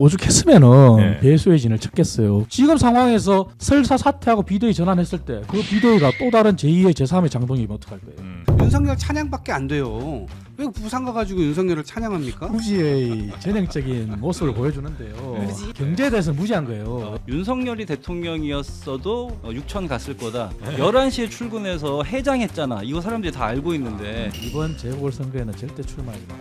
오죽했으면은 네. 배수의 진을 쳤겠어요. 지금 상황에서 설사 사퇴하고 비대위 전환했을 때 그 비대위가 또 다른 제2의 제3의 장동이면 어떡할 거예요? 윤석열 찬양밖에 안 돼요. 왜 부산 가가지고 윤석열을 찬양합니까? 무지의 전형적인 모습을 보여주는데요. 경제에 대해서 무지한 거예요. 윤석열이 대통령이었어도 6천 갔을 거다. 11시에 출근해서 해장했잖아. 이거 사람들이 다 알고 있는데. 이번 재보궐선거에는 절대 출마하지 마라.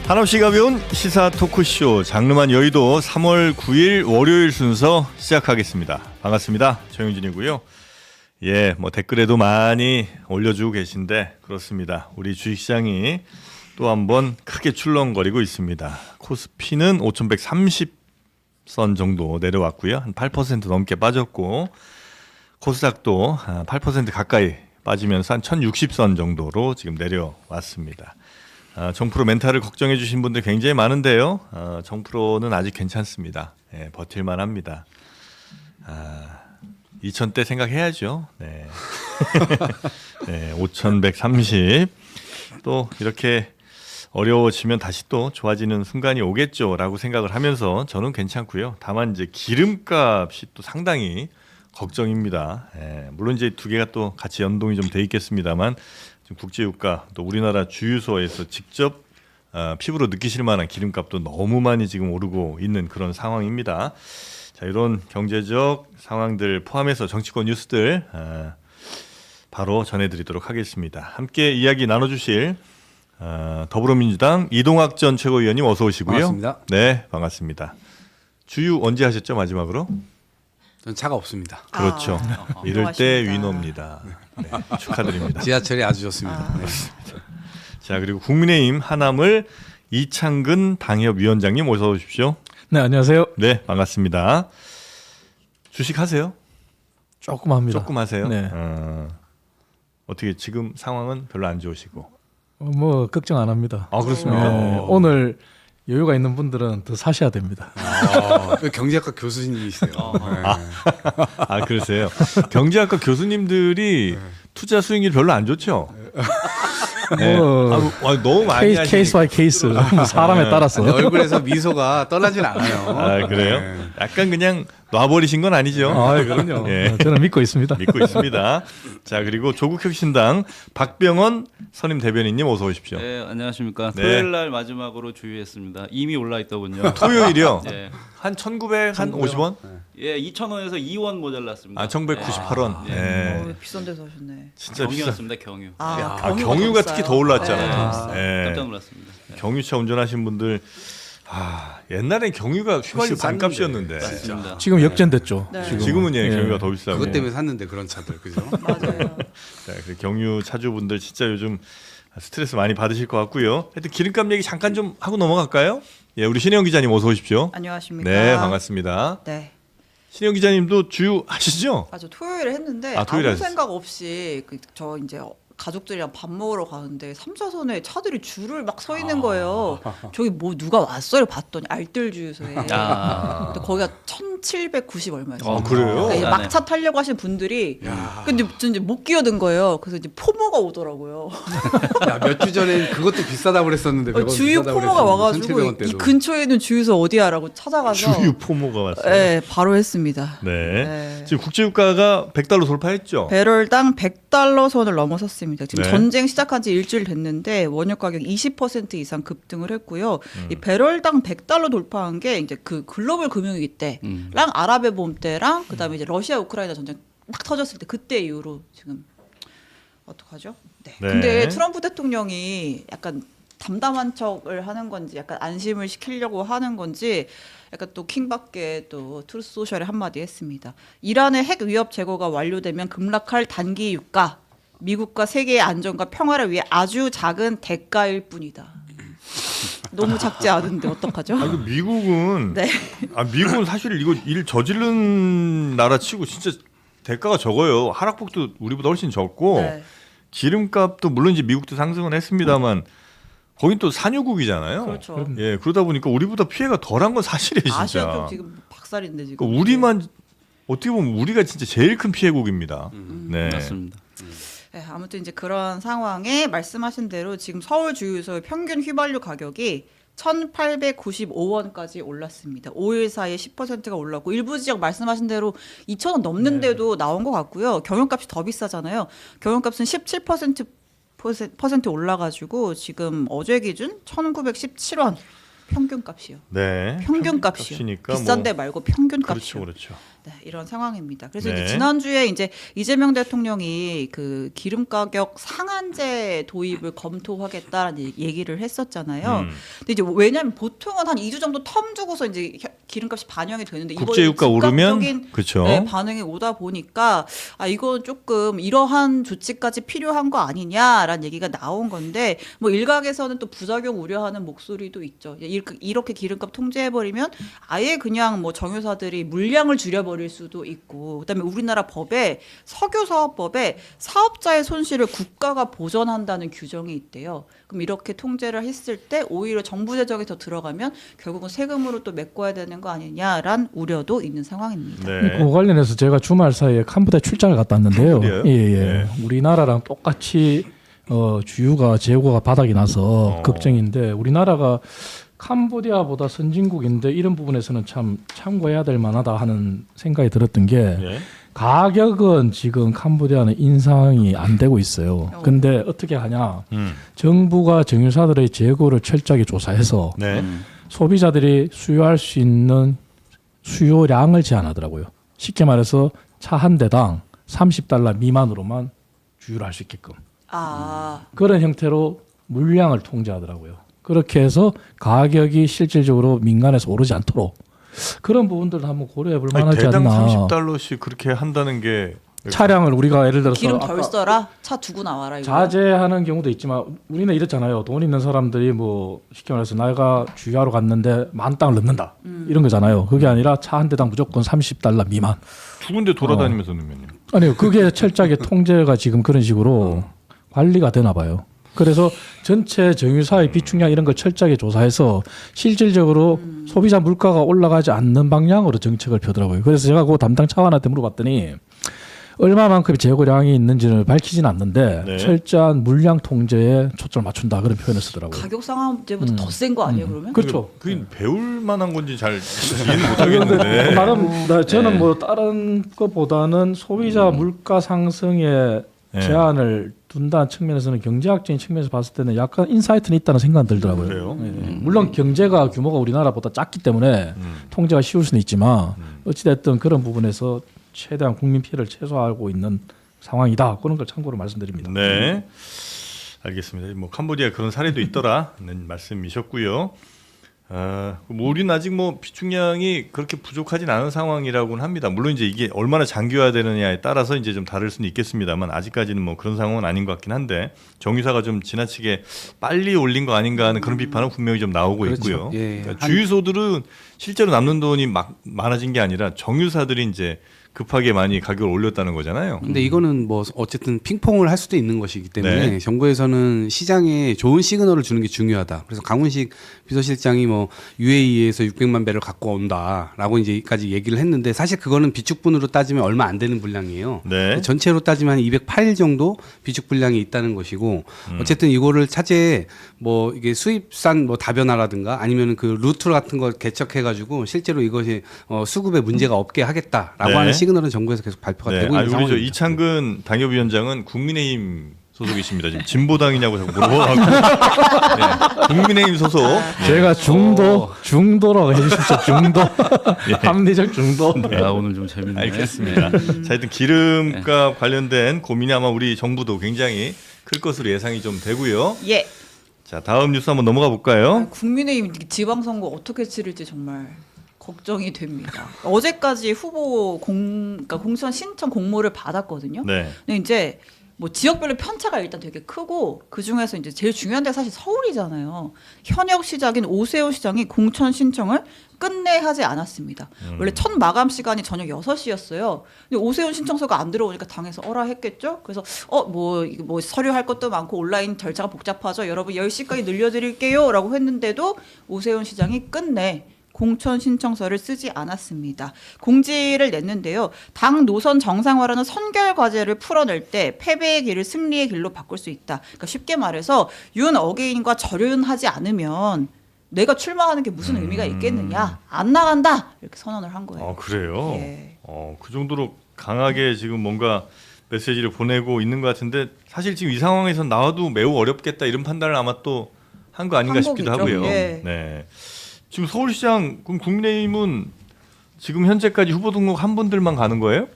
한없이 가벼운 시사 토크쇼 장르만 여의도 3월 9일 월요일 순서 시작하겠습니다. 반갑습니다. 정영진이고요. 뭐 댓글에도 많이 올려주고 계신데 그렇습니다. 우리 주식시장이 또 한번 크게 출렁거리고 있습니다. 코스피는 5,130선 정도 내려왔고요. 한 8% 넘게 빠졌고 코스닥도 8% 가까이 빠지면서 한 1,060선 정도로 지금 내려왔습니다. 정프로 멘탈을 걱정해 주신 분들 굉장히 많은데요. 정프로는 아직 괜찮습니다. 버틸만 합니다. 2000대 생각해야죠. 네. 네, 5130. 또 이렇게 어려워지면 다시 또 좋아지는 순간이 오겠죠라고 생각을 하면서 저는 괜찮고요. 다만 이제 기름값이 또 상당히 걱정입니다. 물론 이제 두 개가 또 같이 연동이 좀 돼 있겠습니다만 지금 국제유가 또 우리나라 주유소에서 직접 피부로 느끼실 만한 기름값도 너무 많이 지금 오르고 있는 그런 상황입니다. 자, 이런 경제적 상황들 포함해서 정치권 뉴스들 바로 전해드리도록 하겠습니다. 함께 이야기 나눠주실 더불어민주당 이동학 전 최고위원님 어서 오시고요. 반갑습니다. 네, 반갑습니다. 주유 언제 하셨죠 마지막으로? 전 차가 없습니다. 그렇죠. 이럴 때 위너입니다. 네, 축하드립니다. 지하철이 아주 좋습니다. 네. 자, 그리고 국민의힘 하남을 이창근 당협위원장님 어서 오십시오. 네, 안녕하세요. 네, 반갑습니다. 주식 하세요? 조금 합니다. 조금 하세요? 네. 어떻게 지금 상황은 별로 안 좋으시고? 뭐 걱정 안 합니다. 아, 그렇습니까? 오늘 여유가 있는 분들은 더 사셔야 됩니다. 경제학과 교수님이시네요. 아, 그러세요? 경제학과 교수님들이 투자 수익률 별로 안 좋죠? 네. 너무 많이 하시니까. 케이스 바이 케이스. 사람에 따라서. 아니, 얼굴에서 미소가 떠나진 않아요. 아, 그래요? 네. 약간 그냥 놔버리신 건 아니죠? 그럼요. 예. 저는 믿고 있습니다. 믿고 있습니다. 자, 그리고 조국혁신당 박병원 선임 대변인님 어서 오십시오. 네, 안녕하십니까. 네. 토요일 날 마지막으로 주유했습니다. 이미 올라 있더군요. 토요일이요? 네. 한 1,950원? 예, 2,000원에서 2원 모자랐습니다. 아, 1,198원. 네. 네. 비싼 데서 하셨네. 진짜 비싸. 경유였습니다. 경유. 경유가 특히 더 올랐잖아요. 네. 네. 깜짝 놀랐습니다. 네. 경유차 운전하신 분들 옛날엔 경유가 휘발유 훨씬 반값이었는데 맞습니다. 지금 역전됐죠. 네. 지금은 예. 경유가 더 비싸고. 그것 때문에 샀는데 그런 차들 그죠? 맞아요. 자, 그 경유 차주분들 진짜 요즘 스트레스 많이 받으실 것 같고요. 하여튼 기름값 얘기 잠깐 좀 하고 넘어갈까요? 예, 우리 신영 기자님 어서 오십시오. 안녕하십니까. 네, 반갑습니다. 네. 신영 기자님도 주유 하시죠? 저 토요일에 했는데 토요일에 아무 하셨어요. 생각 없이 저 이제 가족들이랑 밥 먹으러 가는데 3차선에 차들이 줄을 막 서 있는 거예요. 저기 뭐 누가 왔어요? 봤더니 알뜰 주유소에. 근데 거기가 1,790 얼마였어요. 아, 그래요? 그러니까 이제 네. 막차 타려고 하신 분들이 근데 저 이제 못 끼어든 거예요. 그래서 이제 포모가 오더라고요. 몇 주 전엔 그것도 비싸다고 그랬었는데 100원 주유 비싸다고 포모가 그랬었는데, 와가지고 1,700원 이 대도. 근처에 있는 주유소 어디야라고 찾아가서 주유 포모가 왔어요. 네, 바로 했습니다. 네. 네. 지금 국제유가가 100달러 돌파했죠? 배럴당 100달러 선을 넘어섰습니다. 지금 네. 전쟁 시작한 지 일주일 됐는데 원유 가격 20% 이상 급등을 했고요. 이 배럴당 100달러 돌파한 게 이제 그 글로벌 금융위기 때랑 아랍의 봄 때랑 그다음에 이제 러시아 우크라이나 전쟁 막 터졌을 때 그때 이후로 지금 어떡하죠? 네. 네. 근데 트럼프 대통령이 약간 담담한 척을 하는 건지 약간 안심을 시키려고 하는 건지 약간 또 킹밖에 또 트루스 소셜에 한마디 했습니다. 이란의 핵 위협 제거가 완료되면 급락할 단기 유가 미국과 세계의 안전과 평화를 위해 아주 작은 대가일 뿐이다. 너무 작지 않은데 어떡하죠? 아, 이거 미국은 네. 미국은 사실 이거 일 저지른 나라 치고 진짜 대가가 적어요. 하락폭도 우리보다 훨씬 적고 네. 기름값도 물론 이제 미국도 상승은 했습니다만 거긴 또 산유국이잖아요. 그렇죠. 예, 그러다 보니까 우리보다 피해가 덜한 건 사실이에요, 진짜. 아시아 쪽 지금 박살인데 지금. 그러니까 우리만 어떻게 보면 우리가 진짜 제일 큰 피해국입니다. 네. 맞습니다. 네, 아무튼 이제 그런 상황에 말씀하신 대로 지금 서울 주유소의 평균 휘발유 가격이 1,895원까지 올랐습니다. 5일 사이에 10%가 올랐고 일부 지역 말씀하신 대로 2,000원 넘는데도 나온 것 같고요. 경유값이 더 비싸잖아요. 경유값은 17% 올라가지고 지금 어제 기준 1,917원 평균값이요. 네. 평균값이요. 평균값이니까 비싼데 말고 평균값이요. 그렇죠. 네, 이런 상황입니다. 그래서 네. 이제 지난주에 이제 이재명 대통령이 그 기름 가격 상한제 도입을 검토하겠다라는 얘기를 했었잖아요. 근데 이제 왜냐하면 보통은 한 2주 정도 텀 두고서 이제 기름값이 반영이 되는데 국제유가 오르면 그렇죠. 네, 반응이 오다 보니까 아 이거 조금 이러한 조치까지 필요한 거 아니냐라는 얘기가 나온 건데 뭐 일각에서는 또 부작용 우려하는 목소리도 있죠. 이렇게 기름값 통제해버리면 아예 그냥 뭐 정유사들이 물량을 줄여버릴 수도 있고 그다음에 우리나라 법에 석유사업법에 사업자의 손실을 국가가 보전한다는 규정이 있대요. 그럼 이렇게 통제를 했을 때 오히려 정부 재정이 더 들어가면 결국은 세금으로 또 메꿔야 되는 거 아니냐란 우려도 있는 상황입니다. 네. 그 관련해서 제가 주말 사이에 캄보디아 출장을 갔다 왔는데요. 캄보디아요? 예. 네. 우리나라랑 똑같이 주유가 재고가 바닥이 나서 걱정인데 우리나라가 캄보디아보다 선진국인데 이런 부분에서는 참 참고해야 될 만하다 하는 생각이 들었던 게 네. 가격은 지금 캄보디아는 인상이 안 되고 있어요. 근데 어떻게 하냐? 정부가 정유사들의 재고를 철저하게 조사해서 네. 소비자들이 수요할 수 있는 수요량을 제한하더라고요. 쉽게 말해서 차 한 대당 $30 미만으로만 주유를 할 수 있게끔. 그런 형태로 물량을 통제하더라고요. 그렇게 해서 가격이 실질적으로 민간에서 오르지 않도록 그런 부분들도 한번 고려해 볼 만하지 대당 않나. $30씩 그렇게 한다는 게 차량을 우리가 예를 들어서 기름 덜 아까 써라 차 두고 나와라 이거. 자제하는 경우도 있지만 우리는 이렇잖아요. 돈 있는 사람들이 뭐 쉽게 말해서 내가 주유하러 갔는데 $10,000을 넣는다 이런 거잖아요. 그게 아니라 차 한 대당 무조건 $30 미만. 두 군데 돌아다니면서 넣으면요. 아니요, 그게 철저하게 통제가 지금 그런 식으로 관리가 되나 봐요. 그래서 전체 정유사의 비축량 이런 걸 철저하게 조사해서 실질적으로 소비자 물가가 올라가지 않는 방향으로 정책을 펴더라고요. 그래서 제가 그 담당 차관한테 물어봤더니 얼마만큼의 재고량이 있는지를 밝히진 않는데 네. 철저한 물량 통제에 초점을 맞춘다 그런 표현을 쓰더라고요. 가격 상한제보다 더 센 거 아니에요 그러면? 그렇죠. 그게 배울 만한 건지 잘 이해는 못 하겠는데. 나름 저는 네. 뭐 다른 것보다는 소비자 물가 상승에 네. 제한을 둔다는 측면에서는 경제학적인 측면에서 봤을 때는 약간 인사이트는 있다는 생각이 들더라고요. 그래요? 물론 경제가 규모가 우리나라보다 작기 때문에 통제가 쉬울 수는 있지만 어찌됐든 그런 부분에서 최대한 국민 피해를 최소화하고 있는 상황이다. 그런 걸 참고로 말씀드립니다. 네. 알겠습니다. 뭐 캄보디아 그런 사례도 있더라는 말씀이셨고요. 뭐 우리는 아직 뭐 비축량이 그렇게 부족하진 않은 상황이라고는 합니다. 물론 이제 이게 얼마나 장기화되느냐에 따라서 이제 좀 다를 수는 있겠습니다만 아직까지는 뭐 그런 상황은 아닌 것 같긴 한데 정유사가 좀 지나치게 빨리 올린 거 아닌가 하는 그런 비판은 분명히 좀 나오고 그렇죠. 있고요. 예. 그러니까 주유소들은 실제로 남는 돈이 막 많아진 게 아니라 정유사들이 이제 급하게 많이 가격을 올렸다는 거잖아요. 근데 이거는 뭐 어쨌든 핑퐁을 할 수도 있는 것이기 때문에 네. 정부에서는 시장에 좋은 시그널을 주는 게 중요하다. 그래서 강훈식 비서실장이 뭐 UAE에서 600만 배를 갖고 온다라고 이제까지 얘기를 했는데 사실 그거는 비축분으로 따지면 얼마 안 되는 분량이에요. 네. 전체로 따지면 한 208일 정도 비축 분량이 있다는 것이고 어쨌든 이거를 차제에 뭐 이게 수입산 뭐 다변화라든가 아니면 그 루트 같은 걸 개척해 가지고 실제로 이것이 수급에 문제가 없게 하겠다라고 네. 하는 시그널은 정부에서 계속 발표가 되고 있는 우리 저 상황입니다. 이창근 당협위원장은 국민의힘 소속이십니다. 지금 진보당이냐고 자꾸 물어봐가지고 네, 국민의힘 소속. 제가 중도라고 해주십시오. 중도. 예. 합리적 중도. 아, 오늘 좀 재밌네요. 알겠습니다. 자, 하여튼 기름값 관련된 고민이 아마 우리 정부도 굉장히 클 것으로 예상이 좀 되고요. 예. 자, 다음 뉴스 한번 넘어가 볼까요? 국민의힘 지방선거 어떻게 치를지 정말 걱정이 됩니다. 어제까지 후보 그러니까 공천 신청 공모를 받았거든요. 네. 근데 이제 뭐 지역별로 편차가 일단 되게 크고 그 중에서 이제 제일 중요한 데가 사실 서울이잖아요. 현역 시장인 오세훈 시장이 공천 신청을 끝내 하지 않았습니다. 원래 첫 마감 시간이 저녁 6시였어요. 근데 오세훈 신청서가 안 들어오니까 당에서 어라 했겠죠. 그래서 뭐 서류할 것도 많고 온라인 절차가 복잡하죠. 여러분 10시까지 늘려드릴게요라고 했는데도 오세훈 시장이 끝내 공천 신청서를 쓰지 않았습니다. 공지를 냈는데요. 당 노선 정상화라는 선결 과제를 풀어낼 때 패배의 길을 승리의 길로 바꿀 수 있다. 그러니까 쉽게 말해서 윤 어게인과 절연하지 않으면 내가 출마하는 게 무슨 의미가 있겠느냐. 안 나간다. 이렇게 선언을 한 거예요. 그래요? 예. 그 정도로 강하게 지금 뭔가 메시지를 보내고 있는 것 같은데 사실 지금 이 상황에서 나와도 매우 어렵겠다 이런 판단을 아마 또 한 거 아닌가 싶기도 한국이죠. 하고요. 예. 네. 지금 서울시장 그럼 국민의힘은 지금 현재까지 후보 등록 한 분들만 가는 거예요?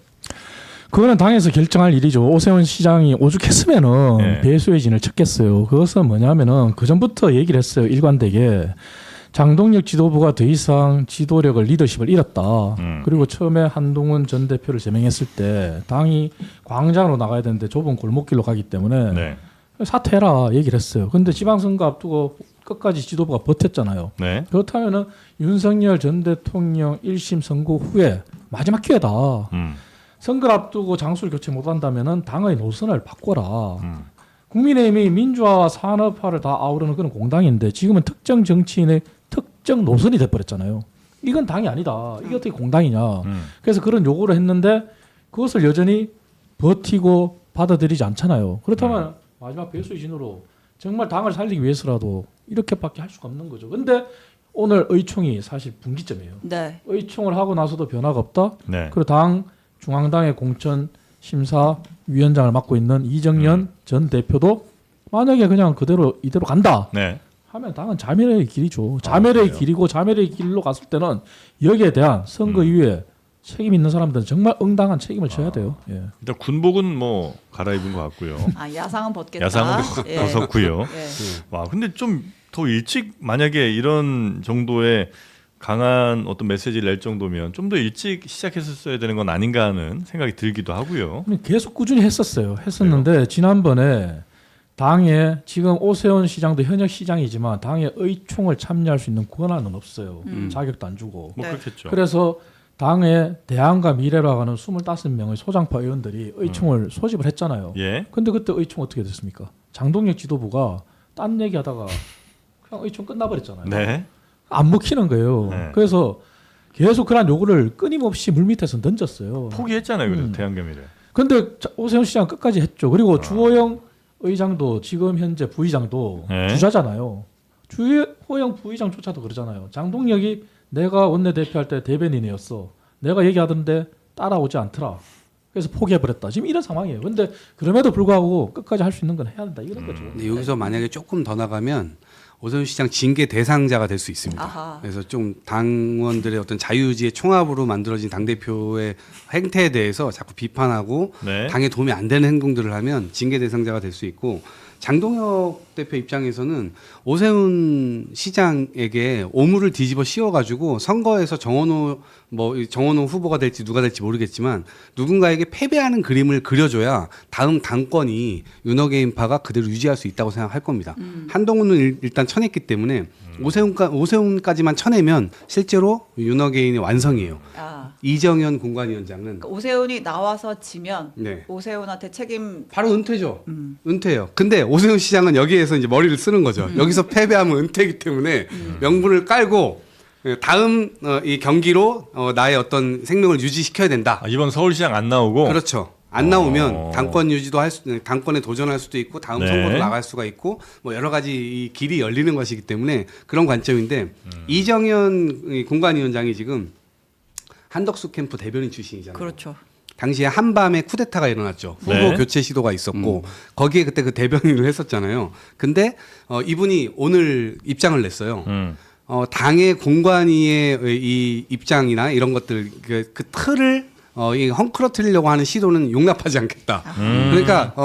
그거는 당에서 결정할 일이죠. 오세훈 시장이 오죽했으면은 네. 배수의 진을 쳤겠어요. 그것은 뭐냐면은 그 전부터 얘기를 했어요. 일관되게 장동혁 지도부가 더 이상 지도력을 리더십을 잃었다. 그리고 처음에 한동훈 전 대표를 제명했을 때 당이 광장으로 나가야 되는데 좁은 골목길로 가기 때문에 네. 사퇴해라 얘기를 했어요. 근데 지방선거 앞두고 끝까지 지도부가 버텼잖아요. 네. 그렇다면은 윤석열 전 대통령 1심 선고 후에 마지막 기회다. 선거를 앞두고 장수를 교체 못한다면은 당의 노선을 바꿔라. 국민의힘이 민주화와 산업화를 다 아우르는 그런 공당인데 지금은 특정 정치인의 특정 노선이 돼버렸잖아요. 이건 당이 아니다. 이게 어떻게 공당이냐. 그래서 그런 요구를 했는데 그것을 여전히 버티고 받아들이지 않잖아요. 그렇다면 마지막 배수의 진으로 정말 당을 살리기 위해서라도 이렇게밖에 할 수가 없는 거죠. 근데 오늘 의총이 사실 분기점이에요. 네. 의총을 하고 나서도 변화가 없다. 네. 그리고 당 중앙당의 공천 심사위원장을 맡고 있는 이정연 전 대표도 만약에 그냥 그대로 이대로 간다 네. 하면 당은 자멸의 길이죠. 자멸의 그래요? 길이고 자멸의 길로 갔을 때는 여기에 대한 선거 이후에 책임 있는 사람들은 정말 응당한 책임을 져야 돼요. 예. 일단 군복은 뭐 갈아입은 것 같고요. 야상은 벗겠다. 야상은 예. 벗었고요. 예. 와, 근데 좀 더 일찍 만약에 이런 정도의 강한 어떤 메시지를 낼 정도면 좀 더 일찍 시작했었어야 되는 건 아닌가 하는 생각이 들기도 하고요. 계속 꾸준히 했었는데 지난번에 당에 지금 오세훈 시장도 현역 시장이지만 당의 의총을 참여할 수 있는 권한은 없어요. 자격도 안 주고. 뭐 네. 그렇겠죠. 그래서 당의 대안과 미래라고 하는 25명의 소장파 의원들이 의총을 소집을 했잖아요. 예. 근데 그때 의총 어떻게 됐습니까? 장동혁 지도부가 딴 얘기하다가 그냥 의총 끝나버렸잖아요. 네. 안 먹히는 거예요. 네. 그래서 계속 그런 요구를 끊임없이 물밑에서 던졌어요. 포기했잖아요. 그래서 대한개미를. 근데 오세훈 시장 끝까지 했죠. 그리고 주호영 의장도 지금 현재 부의장도 네. 주자잖아요. 주호영 부의장조차도 그러잖아요. 장동혁이 내가 원내대표할 때 대변인이었어. 내가 얘기하던데 따라오지 않더라. 그래서 포기해버렸다. 지금 이런 상황이에요. 근데 그럼에도 불구하고 끝까지 할 수 있는 건 해야 된다. 이런 거죠. 근데 여기서 만약에 조금 더 나가면 오세훈 시장 징계 대상자가 될 수 있습니다. 아하. 그래서 좀 당원들의 어떤 자유의지의 총합으로 만들어진 당 대표의 행태에 대해서 자꾸 비판하고 네. 당에 도움이 안 되는 행동들을 하면 징계 대상자가 될 수 있고 장동혁 대표 입장에서는 오세훈 시장에게 오물을 뒤집어 씌워가지고 선거에서 정원호 후보가 될지 누가 될지 모르겠지만 누군가에게 패배하는 그림을 그려줘야 다음 당권이 윤어게인파가 그대로 유지할 수 있다고 생각할 겁니다. 한동훈은 일단 쳐냈기 때문에 오세훈까지만 쳐내면 실제로 윤어게인의 완성이에요. 아. 이정현 공관위원장은 그러니까 오세훈이 나와서 지면 네. 오세훈한테 책임 바로 은퇴죠. 은퇴예요. 근데 오세훈 시장은 여기에서 이제 머리를 쓰는 거죠. 여기서 패배하면 은퇴이기 때문에 명분을 깔고 다음 이 경기로 나의 어떤 생명을 유지시켜야 된다. 이번 서울시장 안 나오고. 그렇죠. 안 나오면 당권 유지도 당권에 도전할 수도 있고 다음 네. 선거도 나갈 수가 있고 뭐 여러 가지 이 길이 열리는 것이기 때문에 그런 관점인데 이정현 공관위원장이 지금 한덕수 캠프 대변인 출신이잖아요. 그렇죠. 당시에 한밤에 쿠데타가 일어났죠. 후보 네. 교체 시도가 있었고 거기에 그때 그 대변인을 했었잖아요. 근데 이분이 오늘 입장을 냈어요. 당의 공관위의 이 입장이나 이런 것들 그 틀을 이 헝클어뜨리려고 하는 시도는 용납하지 않겠다. 그러니까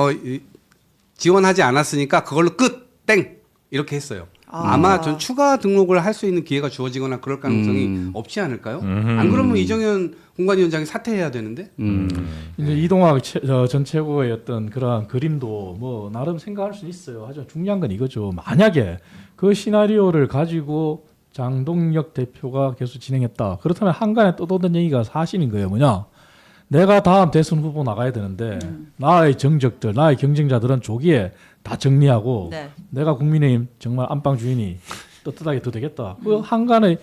지원하지 않았으니까 그걸로 끝 땡 이렇게 했어요. 아마 전 추가 등록을 할 수 있는 기회가 주어지거나 그럴 가능성이 없지 않을까요? 안 그러면 이정현 공관위원장이 사퇴해야 되는데. 이제 이동학 전 최고의 어떤 그러한 그림도 뭐 나름 생각할 수 있어요. 하지만 중요한 건 이거죠. 만약에 그 시나리오를 가지고 장동혁 대표가 계속 진행했다. 그렇다면 한간에 떠도는 얘기가 사실인 거예요. 뭐냐? 내가 다음 대선 후보 나가야 되는데 나의 정적들, 나의 경쟁자들은 조기에 다 정리하고 네. 내가 국민의힘 정말 안방 주인이 떳떳하게 더 되겠다. 그 한간의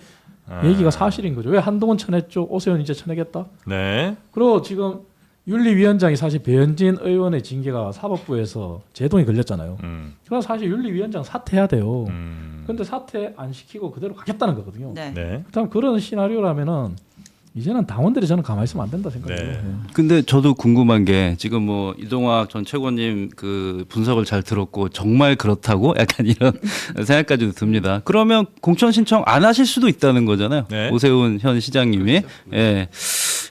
얘기가 사실인 거죠. 왜 한동훈 쳐냈죠? 오세훈 이제 쳐내겠다. 네. 그리고 지금 윤리위원장이 사실 배현진 의원의 징계가 사법부에서 제동이 걸렸잖아요. 그럼 사실 윤리위원장 사퇴해야 돼요. 근데 사퇴 안 시키고 그대로 가겠다는 거거든요. 네. 네. 그다음 그런 시나리오라면은 이제는 당원들이 저는 가만히 있으면 안 된다 생각해요. 네. 예. 근데 저도 궁금한 게 지금 뭐 이동학 전 최고님 그 분석을 잘 들었고 정말 그렇다고 약간 이런 생각까지도 듭니다. 그러면 공천 신청 안 하실 수도 있다는 거잖아요. 네. 오세훈 현 시장님이. 예.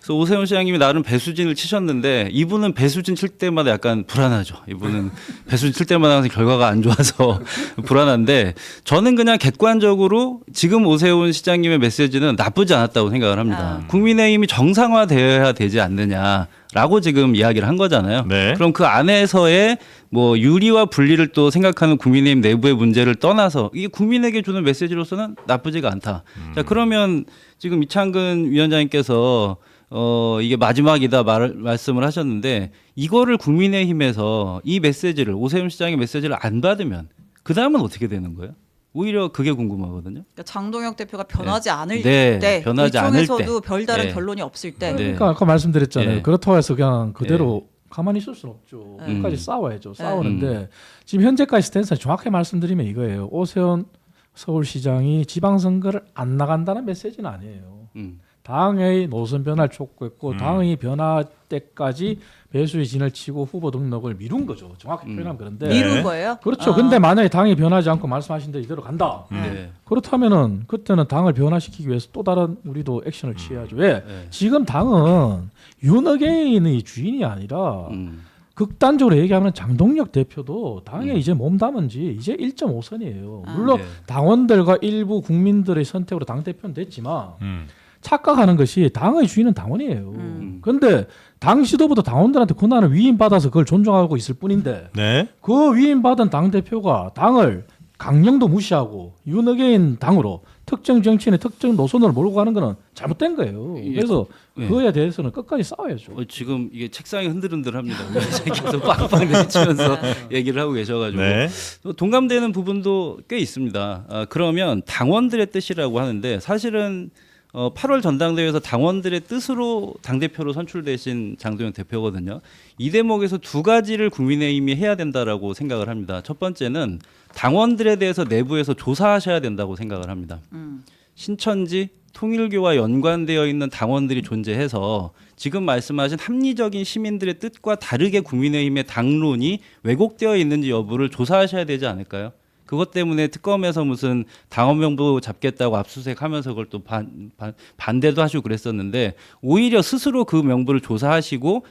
그래서 오세훈 시장님이 나름 배수진을 치셨는데 이분은 배수진 칠 때마다 약간 불안하죠. 이분은 배수진 칠 때마다 항상 결과가 안 좋아서 불안한데 저는 그냥 객관적으로 지금 오세훈 시장님의 메시지는 나쁘지 않았다고 생각을 합니다. 국민의힘이 정상화되어야 되지 않느냐라고 지금 이야기를 한 거잖아요. 네. 그럼 그 안에서의 뭐 유리와 분리를 또 생각하는 국민의힘 내부의 문제를 떠나서 이게 국민에게 주는 메시지로서는 나쁘지가 않다. 자, 그러면 지금 이창근 위원장님께서 이게 마지막이다 말씀을 하셨는데 이거를 국민의힘에서 이 메시지를 오세훈 시장의 메시지를 안 받으면 그 다음은 어떻게 되는 거예요? 오히려 그게 궁금하거든요. 그러니까 장동혁 대표가 변하지 않을 네, 때, 변하지 않을 일종에서도 때. 별다른 네. 결론이 없을 때, 네. 그러니까 아까 말씀드렸잖아요. 네. 그렇다고 해서 그냥 그대로 가만히 있을 수는 없죠. 네. 끝까지 싸워야죠. 싸우는데 지금 현재까지 스탠스 정확하게 말씀드리면 이거예요. 오세훈 서울시장이 지방선거를 안 나간다는 메시지는 아니에요. 당의 노선 변화를 촉구했고 당의 변화 때까지 배수의 진을 치고 후보 등록을 미룬 거죠. 정확히 표현하면 그런데 미룬 거예요? 그렇죠. 근데 만약에 당이 변하지 않고 말씀하신 대로 이대로 간다. 네. 그렇다면은 그때는 당을 변화시키기 위해서 또 다른 우리도 액션을 취해야죠. 왜? 네. 지금 당은 윤어게인의 주인이 아니라 극단적으로 얘기하면 장동혁 대표도 당에 이제 몸담은 지 이제 1.5선이에요. 물론 네. 당원들과 일부 국민들의 선택으로 당 대표는 됐지만 착각하는 것이 당의 주인은 당원이에요. 그런데 당 지도부도 당원들한테 권한을 위임받아서 그걸 존중하고 있을 뿐인데 네. 그 위임받은 당 대표가 당을 강령도 무시하고 윤어게인 당으로 특정 정치인의 특정 노선으로 몰고 가는 거는 잘못된 거예요. 그래서 예. 그거에 대해서는 끝까지 싸워야죠. 지금 이게 책상이 흔들흔들합니다. 위원장님께서 빵빵 내치면서 얘기를 하고 계셔가지고 네. 또 동감되는 부분도 꽤 있습니다. 그러면 당원들의 뜻이라고 하는데 사실은 8월 전당대회에서 당원들의 뜻으로 당대표로 선출되신 장동혁 대표거든요. 이 대목에서 두 가지를 국민의힘이 해야 된다라고 생각을 합니다. 첫 번째는 당원들에 대해서 내부에서 조사하셔야 된다고 생각을 합니다. 신천지, 통일교와 연관되어 있는 당원들이 존재해서 지금 말씀하신 합리적인 시민들의 뜻과 다르게 국민의힘의 당론이 왜곡되어 있는지 여부를 조사하셔야 되지 않을까요? 그것 때문에 특검에서 무슨 당원 명부 잡겠다고 압수수색하면서 그걸 또 반대도 하시고 그랬었는데 오히려 스스로 그 명부를 조사하시고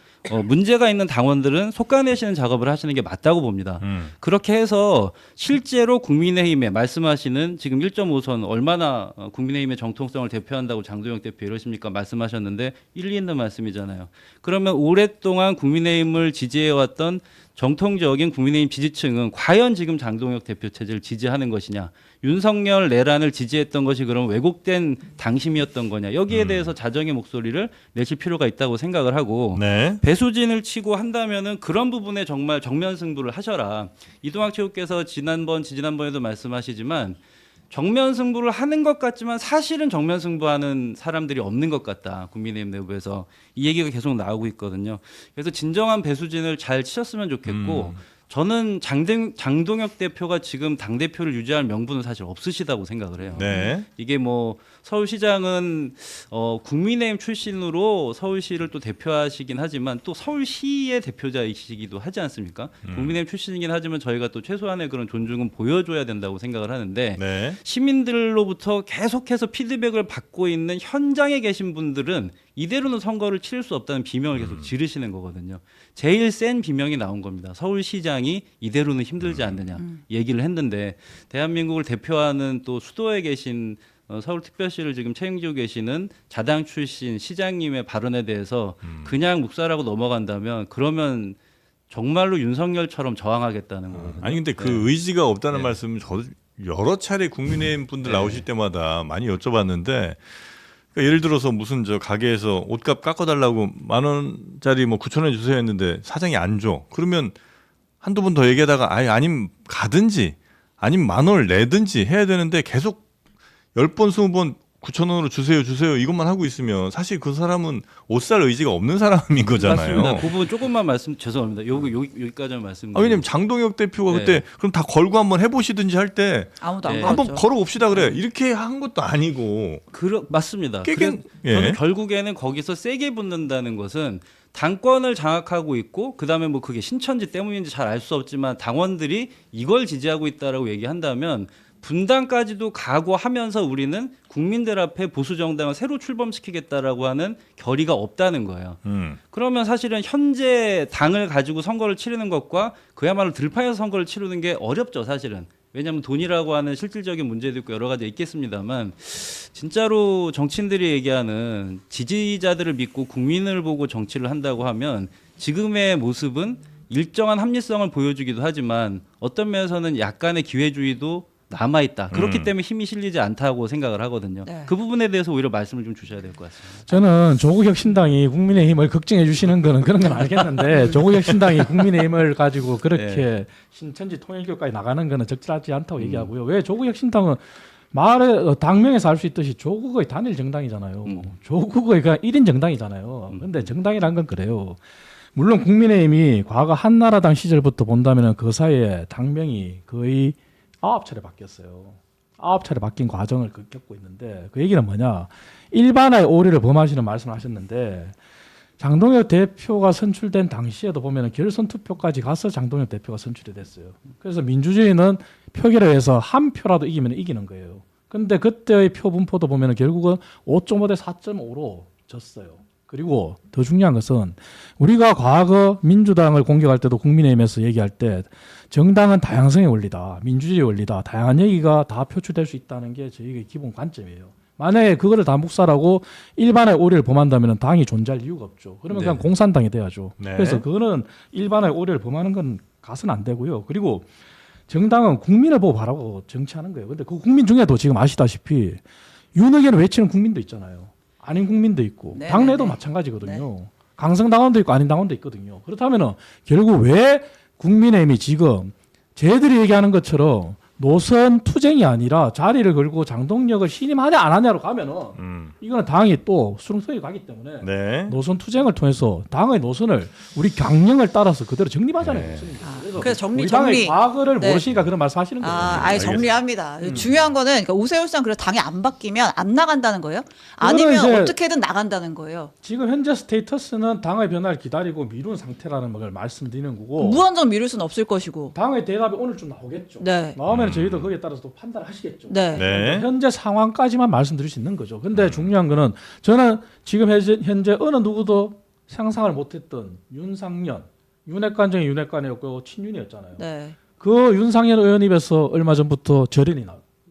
문제가 있는 당원들은 속아내시는 작업을 하시는 게 맞다고 봅니다. 그렇게 해서 실제로 국민의힘에 말씀하시는 지금 1.5선 얼마나 국민의힘의 정통성을 대표한다고 장동혁 대표 이러십니까 말씀하셨는데 일리 있는 말씀이잖아요. 그러면 오랫동안 국민의힘을 지지해왔던 정통적인 국민의힘 지지층은 과연 지금 장동혁 대표 체제를 지지하는 것이냐, 윤석열 내란을 지지했던 것이 그럼 왜곡된 당심이었던 거냐, 여기에 대해서 자정의 목소리를 내실 필요가 있다고 생각을 하고 네. 배수진을 치고 한다면은 그런 부분에 정말 정면 승부를 하셔라. 이동학 최고께서 지난번에도 말씀하시지만 정면 승부를 하는 것 같지만 사실은 정면 승부하는 사람들이 없는 것 같다. 국민의힘 내부에서 이 얘기가 계속 나오고 있거든요. 그래서 진정한 배수진을 잘 치셨으면 좋겠고 저는 장동혁 대표가 지금 당 대표를 유지할 명분은 사실 없으시다고 생각을 해요. 네. 이게 뭐 서울시장은 국민의힘 출신으로 서울시를 또 대표하시긴 하지만 또 서울시의 대표자이시기도 하지 않습니까? 국민의힘 출신이긴 하지만 저희가 또 최소한의 그런 존중은 보여줘야 된다고 생각을 하는데 네. 시민들로부터 계속해서 피드백을 받고 있는 현장에 계신 분들은 이대로는 선거를 치를 수 없다는 비명을 계속 지르시는 거거든요. 제일 센 비명이 나온 겁니다. 서울시장이 이대로는 힘들지 않느냐 얘기를 했는데 대한민국을 대표하는 또 수도에 계신 서울특별시를 지금 책임지고 계시는 자당 출신 시장님의 발언에 대해서 그냥 묵살하고 넘어간다면 그러면 정말로 윤석열처럼 저항하겠다는 거거든요. 아니 근데 그 네. 의지가 없다는 네. 말씀은 저도 여러 차례 국민의힘 분들 네. 나오실 때마다 많이 여쭤봤는데 그러니까 예를 들어서 무슨 저 가게에서 옷값 깎아달라고 10,000원짜리 뭐 9,000원 주세요 했는데 사장이 안 줘. 그러면 한두 번 더 얘기하다가 아님 가든지 아님 10,000원을 내든지 해야 되는데 계속 10번 20번 9,000원으로 주세요 이것만 하고 있으면 사실 그 사람은 옷 살 의지가 없는 사람인 거잖아요. 맞습니다. 그 부분 조금만 죄송합니다. 여기까지만 말씀. 왜냐면 장동혁 대표가 그때 그럼 다 걸고 한번 해보시든지 할 때 아무도 안 네. 걸었죠. 한번 걸어봅시다 그래. 이렇게 한 것도 아니고. 맞습니다. 깨갱- 저는 예. 결국에는 거기서 세게 붙는다는 것은 당권을 장악하고 있고 그다음에 뭐 그게 신천지 때문인지 잘 알 수 없지만 당원들이 이걸 지지하고 있다라고 얘기한다면 분당까지도 각오하면서 우리는 국민들 앞에 보수 정당을 새로 출범시키겠다라고 하는 결의가 없다는 거예요. 그러면 사실은 현재 당을 가지고 선거를 치르는 것과 그야말로 들판에서 선거를 치르는 게 어렵죠, 사실은. 왜냐하면 돈이라고 하는 실질적인 문제도 있고 여러 가지 있겠습니다만 진짜로 정치인들이 얘기하는 지지자들을 믿고 국민을 보고 정치를 한다고 하면 지금의 모습은 일정한 합리성을 보여주기도 하지만 어떤 면에서는 약간의 기회주의도 남아있다. 그렇기 때문에 힘이 실리지 않다고 생각을 하거든요. 네. 그 부분에 대해서 오히려 말씀을 좀 주셔야 될 것 같습니다. 저는 조국혁신당이 국민의힘을 걱정해 주시는 거는 그런 건 알겠는데 조국혁신당이 국민의힘을 가지고 그렇게 신천지 통일교까지 나가는 거는 적절하지 않다고 얘기하고요. 왜 조국혁신당은 당명에서 알 수 있듯이 조국의 단일 정당이잖아요. 조국의 그냥 1인 정당이잖아요. 근데 정당이란 건 그래요. 물론 국민의힘이 과거 한나라당 시절부터 본다면 그 사이에 당명이 거의 9차례 바뀌었어요. 9차례 바뀐 과정을 겪고 있는데 그 얘기는 뭐냐. 일반화의 오류를 범하시는 말씀을 하셨는데 장동혁 대표가 선출된 당시에도 보면 결선 투표까지 가서 장동혁 대표가 선출이 됐어요. 그래서 민주주의는 표결에서 한 표라도 이기면 이기는 거예요. 근데 그때의 표 분포도 보면 결국은 5.5 대 4.5로 졌어요. 그리고 더 중요한 것은 우리가 과거 민주당을 공격할 때도 국민의힘에서 얘기할 때 정당은 다양성의 원리다, 민주주의의 원리다, 다양한 얘기가 다 표출될 수 있다는 게 저희의 기본 관점이에요. 만약에 그거를 다 묵살하고 일반의 오류를 범한다면 당이 존재할 이유가 없죠. 그러면 그냥 공산당이 돼야죠. 네. 그래서 그거는 일반의 오류를 범하는 건 가서는 안 되고요. 그리고 정당은 국민을 보고 바라고 정치하는 거예요. 근데 그 국민 중에도 지금 아시다시피 윤핵관을 외치는 국민도 있잖아요. 아닌 국민도 있고 네, 당내도 네, 네. 마찬가지거든요. 강성당원도 있고 아닌 당원도 있거든요. 그렇다면 결국 왜 국민의힘이 지금 쟤들이 얘기하는 것처럼 노선 투쟁이 아니라 자리를 걸고 장동혁을 신임하냐 안 하냐로 가면은 이거는 당이 또 수렁성이 가기 때문에 네. 노선 투쟁을 통해서 당의 노선을 우리 강령을 따라서 그대로 정립하자는 네. 것입니다. 그래서 정리, 우리 당의 정리. 과거를 네. 모르시니까 그런 말씀하시는 거예요. 아예 정리합니다. 중요한 거는 그러니까 오세훈 그래서 당이 안 바뀌면 안 나간다는 거예요? 아니면 이제 어떻게든 나간다는 거예요? 지금 현재 스테이터스는 당의 변화를 기다리고 미룬 상태라는 걸 말씀드리는 거고 무한정 미룰 수는 없을 것이고. 당의 대답이 오늘 좀 나오겠죠. 네. 나오면 저희도 거기에 따라서 또 판단하시겠죠. 네. 네. 현재 상황까지만 말씀드릴 수 있는 거죠. 근데 중요한 거는 저는 지금 현재 어느 누구도 상상을 못했던 윤상현, 윤핵관 중에 윤핵관이었고 친윤이었잖아요. 네. 그 윤상현 의원 입에서 얼마 전부터 절연이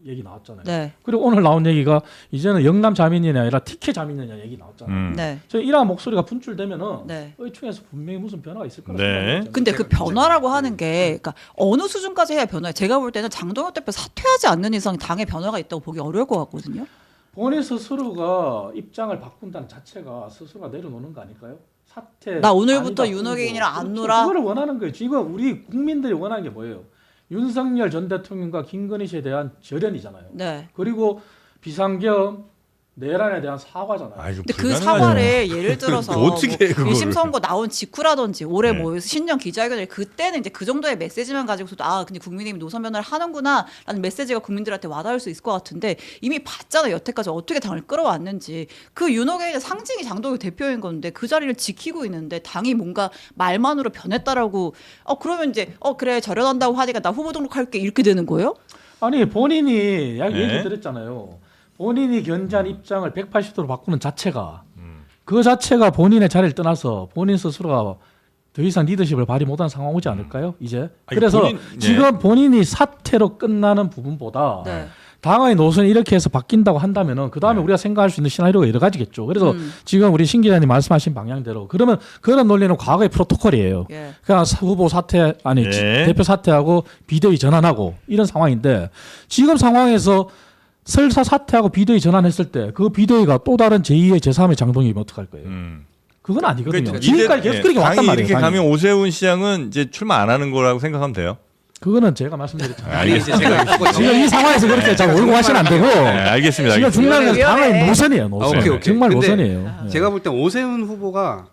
얘기 나왔잖아요. 네. 그리고 오늘 나온 얘기가 이제는 영남 자민련이 아니라 TK 자민련이냐 얘기 나왔잖아요. 네. 저 이러한 목소리가 분출되면은 네. 의총에서 분명히 무슨 변화가 있을 거라고 네. 생각해요. 근데 그 변화라고 하는 게 그러니까 어느 수준까지 해야 변화해? 제가 볼 때는 장동혁 대표 사퇴하지 않는 이상 당에 변화가 있다고 보기 어려울 것 같거든요. 본인 스스로가 입장을 바꾼다는 자체가 스스로가 내려놓는 거 아닐까요? 사퇴. 나 오늘부터 아니다, 윤호경이랑 안 그렇죠. 놀아. 그거를 원하는 거예요. 지금 우리 국민들이 원하는 게 뭐예요? 윤석열 전 대통령과 김건희 씨에 대한 절연이잖아요. 네. 그리고 비상계엄 내란에 대한 사과잖아요. 아, 이거 근데 그 불가능하죠. 사과를 예를 들어서 그거 어떻게 해, 그거를. 1심 선고 나온 직후라든지 올해 네. 뭐 신년 기자회견을 그때는 이제 그 정도의 메시지만 가지고서도 아 근데 국민의힘이 노선 변화를 하는구나라는 메시지가 국민들한테 와닿을 수 있을 것 같은데 이미 봤잖아요. 여태까지 어떻게 당을 끌어왔는지 그 윤호경의 상징이 장동혁 대표인 건데 그 자리를 지키고 있는데 당이 뭔가 말만으로 변했다라고 그러면 이제 그래 절연한다고 하니까 나 후보 등록할게 이렇게 되는 거예요? 아니 본인이 네. 얘기 드렸잖아요. 본인이 견지한 입장을 180도로 바꾸는 자체가 그 자체가 본인의 자리를 떠나서 본인 스스로가 더 이상 리더십을 발휘 못한 상황 오지 않을까요? 이제 아니, 그래서 본인- 네. 지금 본인이 사퇴로 끝나는 부분보다 네. 당의 노선이 이렇게 해서 바뀐다고 한다면은 그 다음에 우리가 생각할 수 있는 시나리오가 여러 가지겠죠. 그래서 지금 우리 신 기자님 말씀하신 방향대로 그러면 그런 논리는 과거의 프로토콜이에요. 예. 그냥 후보 사퇴 아니 예. 대표 사퇴하고 비대위 전환하고 이런 상황인데 지금 상황에서 설사 사퇴하고 비대위 전환했을 때 그 비대위가 또 다른 제2의 제3의 장동혁이면 어떡할 거예요? 그건 아니거든요. 그러니까 지금까지 이대- 계속 그렇게 예, 왔단 당이 말이에요. 이렇게 당이. 가면 오세훈 시장은 이제 출마 안 하는 거라고 생각하면 돼요. 그거는 제가 말씀드렸잖아요. 아니 이제 제가 이거 지금 이 상황에서 그렇게 자 몰고 가시면 안 되고 네, 알겠습니다. 지금 알겠습니다. 중요한 건 위험해. 당의 노선이에요. 노선. 오케이, 오케이. 정말 근데 노선이에요. 네. 제가 볼 때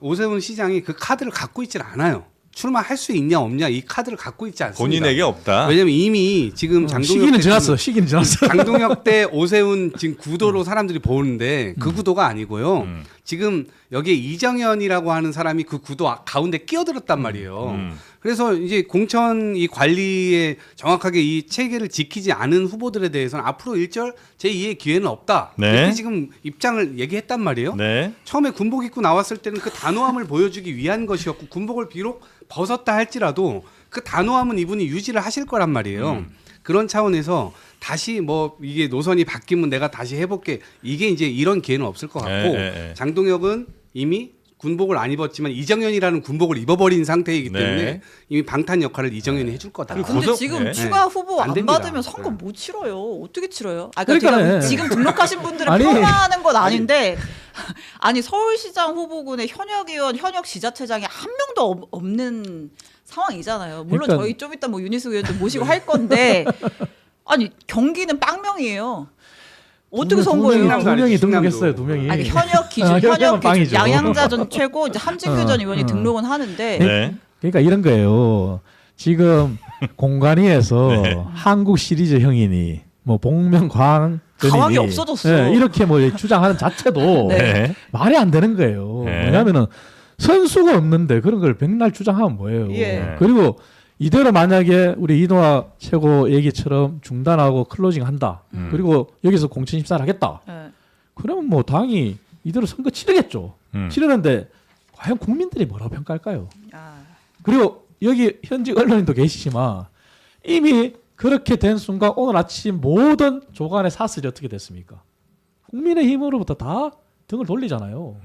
오세훈 시장이 그 카드를 갖고 있질 않아요. 출마할 수 있냐 없냐 이 카드를 갖고 있지 않습니다. 본인에게 없다. 왜냐면 이미 지금 장동혁 시기는 때 지났어. 시기는 지났어. 장동혁 때 오세훈 지금 구도로 사람들이 보는데 그 구도가 아니고요. 지금 여기에 이정현이라고 하는 사람이 그 구도 가운데 끼어들었단 말이에요. 그래서 이제 공천 이 관리에 정확하게 이 체계를 지키지 않은 후보들에 대해서는 앞으로 일절 제2의 기회는 없다. 네. 이렇게 지금 입장을 얘기했단 말이에요. 네. 처음에 군복 입고 나왔을 때는 그 단호함을 보여주기 위한 것이었고 군복을 비록 벗었다 할지라도 그 단호함은 이분이 유지를 하실 거란 말이에요. 그런 차원에서 다시 뭐 이게 노선이 바뀌면 내가 다시 해볼게 이게 이제 이런 기회는 없을 것 같고 장동혁은 이미 군복을 안 입었지만 이정현이라는 군복을 입어버린 상태이기 때문에 네. 이미 방탄 역할을 이정현이 해줄 거다. 그리고 근데 고성- 지금 네. 추가 후보 안 안 됩니다. 받으면 선거 네. 못 치러요. 어떻게 치러요? 아, 그러니까네. 제가 지금 등록하신 분들은 아니. 폄하하는 건 아닌데 아니 서울시장 후보군의 현역 의원, 현역 지자체장이 한 명도 없는 상황이잖아요. 물론 그러니까- 저희 좀 이따 뭐 윤희숙 의원도 모시고 할 건데 아니 경기는 빵명이에요. 어떻게 선거예요? 명이나 두 명이 충남도. 등록했어요. 두 명이. 아니 현역 기준, 아, 현역 기준, 빵이죠. 양양자 전 최고, 이제 함진규 전 의원이 어. 등록은 하는데 네. 그러니까 이런 거예요. 지금 공관위에서 네. 한국 시리즈 형이니 뭐 복면광 가왕이 없어졌어. 네, 이렇게 뭐 주장하는 자체도 네. 네. 말이 안 되는 거예요. 네. 왜냐하면은 선수가 없는데 그런 걸 백날 주장하면 뭐예요. 예. 그리고 이대로 만약에 우리 이노화 최고 얘기처럼 중단하고 클로징 한다. 그리고 여기서 공천 심사를 하겠다. 네. 그러면 뭐 당이 이대로 선거 치르겠죠. 치르는데 과연 국민들이 뭐라고 평가할까요? 아, 그리고 여기 현직 언론인도 계시지만 이미 그렇게 된 순간 오늘 아침 모든 조간의 사슬이 어떻게 됐습니까? 국민의힘으로부터 다 등을 돌리잖아요.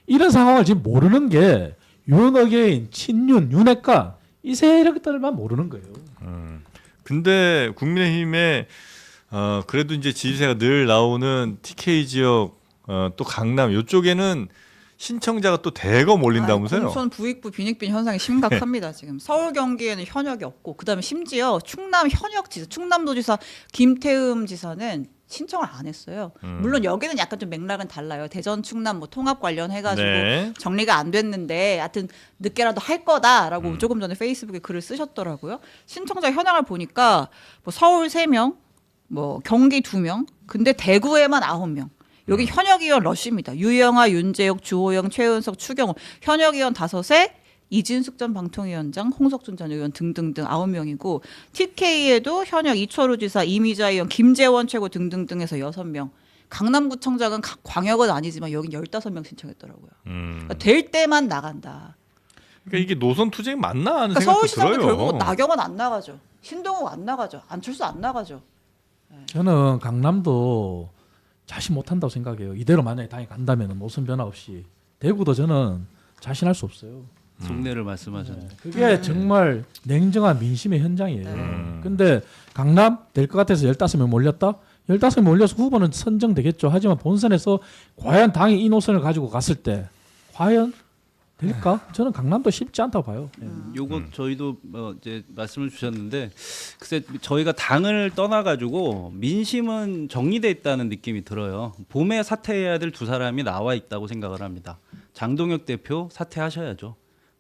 이런 상황을 지금 모르는 게 윤어게인, 친윤, 윤핵관 이 세력들만 모르는 거예요. 근데 국민의힘에 그래도 이제 지지세가 늘 나오는 TK 지역 또 강남 이쪽에는 신청자가 또 대거 몰린다면서요? 공천 부익부 빈익빈 현상이 심각합니다. 지금 서울 경기에는 현역이 없고 그다음에 심지어 충남 현역 지사, 충남도지사 김태흠 지사는 신청을 안 했어요. 물론 여기는 약간 좀 맥락은 달라요. 대전 충남 뭐 통합 관련해가지고 네. 정리가 안 됐는데 하여튼 늦게라도 할 거다라고 조금 전에 페이스북에 글을 쓰셨더라고요. 신청자 현황을 보니까 뭐 서울 3명, 뭐 경기 2명, 근데 대구에만 9명. 여기 현역 의원 러쉬입니다. 유영아, 윤재욱, 주호영, 최은석, 추경호. 현역 의원 5에 이진숙 전 방통위원장, 홍석준 전 의원 등등등 9명이고 TK에도 현역 이철우 지사, 이미자 의원, 김재원 최고 등등등해서 6명. 강남구청장은 광역은 아니지만 여긴 15명 신청했더라고요. 그러니까 될 때만 나간다. 그러니까 이게 노선 투쟁 맞나 하는 그러니까 생각도 서울시장도 들어요. 결국은 나경원 안 나가죠. 신동욱 안 나가죠. 안철수 안 나가죠. 저는 강남도 자신 못한다고 생각해요. 이대로 만약에 당이 간다면 모습 변화 없이 대구도 저는 자신할 수 없어요. 속내를 말씀하셨네. 그게 정말 냉정한 민심의 현장이에요. 근데 강남 될 것 같아서 15명 몰렸다? 15명 몰려서 후보는 선정되겠죠. 하지만 본선에서 과연 당이 이 노선을 가지고 갔을 때 과연 될까? 저는 강남도 쉽지 않다고 봐요. 요거 저희도 이제 말씀을 주셨는데 글쎄 저희가 당을 떠나가지고 민심은 정리돼 있다는 느낌이 들어요. 봄에 사퇴해야 될 두 사람이 나와 있다고 생각을 합니다. 장동혁 대표 사퇴하셔야죠.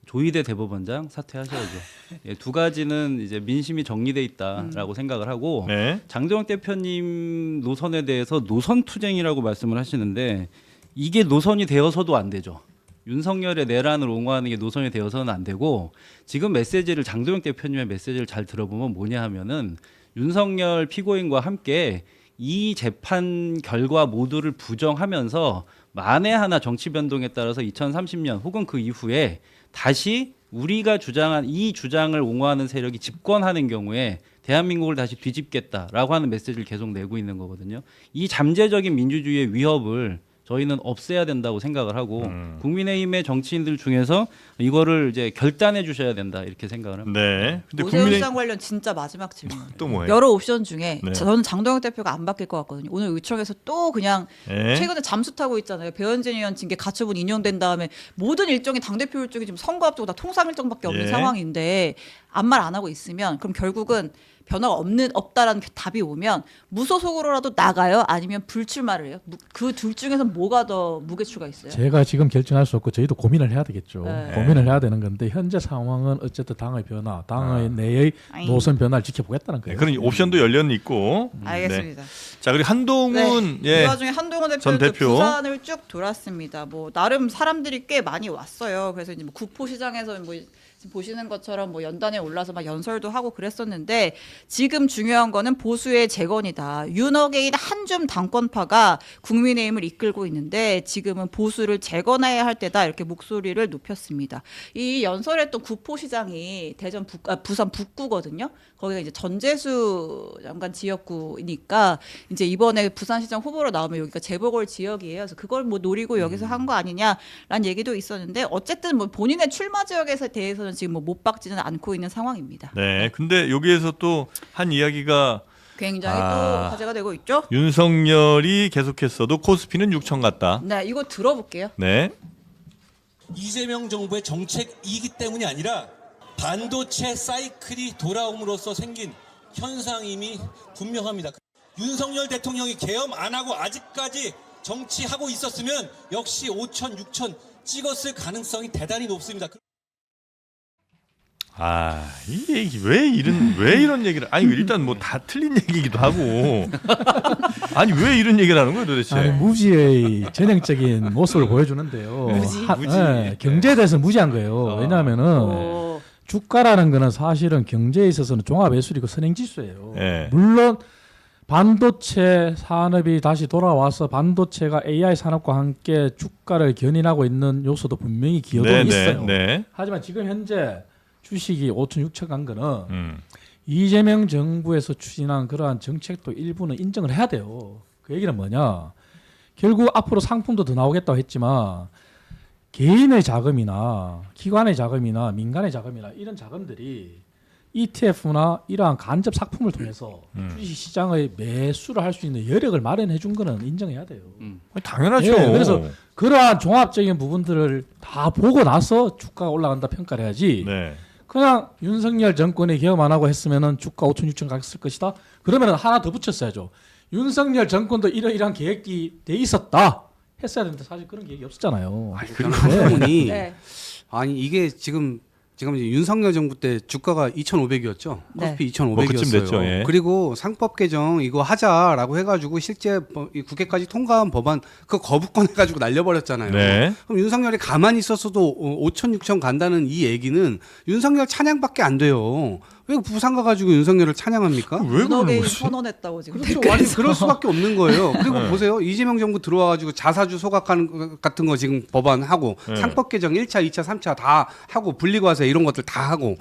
조희대 대법원장 사퇴하셔야죠. 예, 두 가지는 이제 민심이 정리돼 있다라고 생각을 하고 네. 장동혁 대표님 노선에 대해서 노선 투쟁이라고 말씀을 하시는데 이게 노선이 되어서도 안 되죠. 윤석열의 내란을 옹호하는 게 노선이 되어서는 안 되고 지금 메시지를 장동혁 대표님의 메시지를 잘 들어보면 뭐냐 하면은 윤석열 피고인과 함께 이 재판 결과 모두를 부정하면서 만에 하나 정치 변동에 따라서 2030년 혹은 그 이후에 다시 우리가 주장한 이 주장을 옹호하는 세력이 집권하는 경우에 대한민국을 다시 뒤집겠다라고 하는 메시지를 계속 내고 있는 거거든요. 이 잠재적인 민주주의의 위협을 저희는 없애야 된다고 생각을 하고 국민의힘의 정치인들 중에서 이거를 이제 결단해 주셔야 된다 이렇게 생각을 합니다. 네. 근데 오세훈 국민의 시장 관련 진짜 마지막 질문. 또 뭐예요? 여러 옵션 중에 네. 저는 장동혁 대표가 안 바뀔 것 같거든요. 오늘 의총에서 또 그냥 네. 최근에 잠수 타고 있잖아요. 배현진 의원 징계 가처분 인용된 다음에 모든 일정이 당대표 일정이 지금 선거 앞두고 다 통상 일정밖에 없는 예. 상황인데 아무 말 안 하고 있으면 그럼 결국은 변화가 없다라는 답이 오면 무소속으로라도 나가요? 아니면 불출마를 해요? 그 둘 중에서 뭐가 더 무게추가 있어요? 제가 지금 결정할 수 없고 저희도 고민을 해야 되겠죠. 네. 고민을 해야 되는 건데 현재 상황은 어쨌든 당의 변화, 당의 내의 아이. 노선 변화를 지켜보겠다는 네, 거예요. 그런 옵션도 열려 있고. 알겠습니다. 네. 자, 그리고 한동훈 네. 이 예. 와중에 한동훈 전 대표도 대표. 부산을 쭉 돌았습니다. 뭐 나름 사람들이 꽤 많이 왔어요. 그래서 이제 뭐 구포시장에서 뭐 지금 보시는 것처럼 뭐 연단에 올라서 막 연설도 하고 그랬었는데 지금 중요한 거는 보수의 재건이다. 윤어게인 한줌 당권파가 국민의힘을 이끌고 있는데 지금은 보수를 재건해야 할 때다 이렇게 목소리를 높였습니다. 이 연설했던 구포시장이 부산 북구거든요. 거기가 이제 전재수 장관 지역구니까 이제 이번에 부산시장 후보로 나오면 여기가 재보궐 지역이에요. 그래서 그걸 뭐 노리고 여기서 한 거 아니냐라는 얘기도 있었는데 어쨌든 뭐 본인의 출마 지역에 대해서는 지금 뭐 못 박지는 않고 있는 상황입니다. 네. 근데 여기에서 또 한 이야기가 굉장히 또 화제가 되고 있죠. 윤석열이 계속했어도 코스피는 6천 갔다. 네, 이거 들어볼게요. 네. 이재명 정부의 정책이기 때문이 아니라 반도체 사이클이 돌아옴으로써 생긴 현상임이 분명합니다. 윤석열 대통령이 계엄 안 하고 아직까지 정치하고 있었으면 역시 5천, 6천 찍었을 가능성이 대단히 높습니다. 아, 이 얘기 왜 이런 얘기를 아니 일단 뭐 다 틀린 얘기이기도 하고 아니 왜 이런 얘기를 하는 거예요 도대체? 아니, 무지의 전형적인 모습을 보여주는데요. 무지. 경제에 대해서 무지한 거예요. 왜냐하면은 주가라는 거는 사실은 경제에 있어서는 종합예술이고 선행지수예요. 네. 물론 반도체 산업이 다시 돌아와서 반도체가 AI 산업과 함께 주가를 견인하고 있는 요소도 분명히 기여도는 있어요. 네. 하지만 지금 현재 주식이 5천 6천 간 거는 이재명 정부에서 추진한 그러한 정책도 일부는 인정을 해야 돼요. 그 얘기는 뭐냐? 결국 앞으로 상품도 더 나오겠다고 했지만 개인의 자금이나 기관의 자금이나 민간의 자금이나 이런 자금들이 ETF나 이러한 간접 상품을 통해서 주식 시장의 매수를 할 수 있는 여력을 마련해 준 거는 인정해야 돼요. 아니, 당연하죠. 예, 그래서 그러한 종합적인 부분들을 다 보고 나서 주가가 올라간다 평가를 해야지. 네. 그냥 윤석열 정권이 개엄 안 하고 했으면은 주가 5천 6천 갔을 것이다. 그러면은 하나 더 붙였어야죠. 윤석열 정권도 이러이러한 계획이 돼 있었다. 했어야 되는데 사실 그런 계획이 없었잖아요. 저는 한동훈이 네. 아니 이게 지금 이제 윤석열 정부 때 주가가 2,500이었죠. 네. 코스피 2,500이었어요. 뭐 그쯤 됐죠, 예. 그리고 상법 개정 이거 하자라고 해가지고 실제 이 국회까지 통과한 법안 그 거부권 해가지고 날려버렸잖아요. 네. 그럼 윤석열이 가만히 있었어도 5천 6천 간다는 이 얘기는 윤석열 찬양밖에 안 돼요. 왜 부산 가가지고 윤석열을 찬양합니까? 왜 그러는 윤어게인 거지? 선언했다고 지금 그렇죠. 댓글에서. 아니, 그럴 수밖에 없는 거예요. 그리고 네. 보세요. 이재명 정부 들어와가지고 자사주 소각하는 거 같은 거 지금 법안 하고 네. 상법 개정 1차, 2차, 3차 다 하고 분리과세 이런 것들 다 하고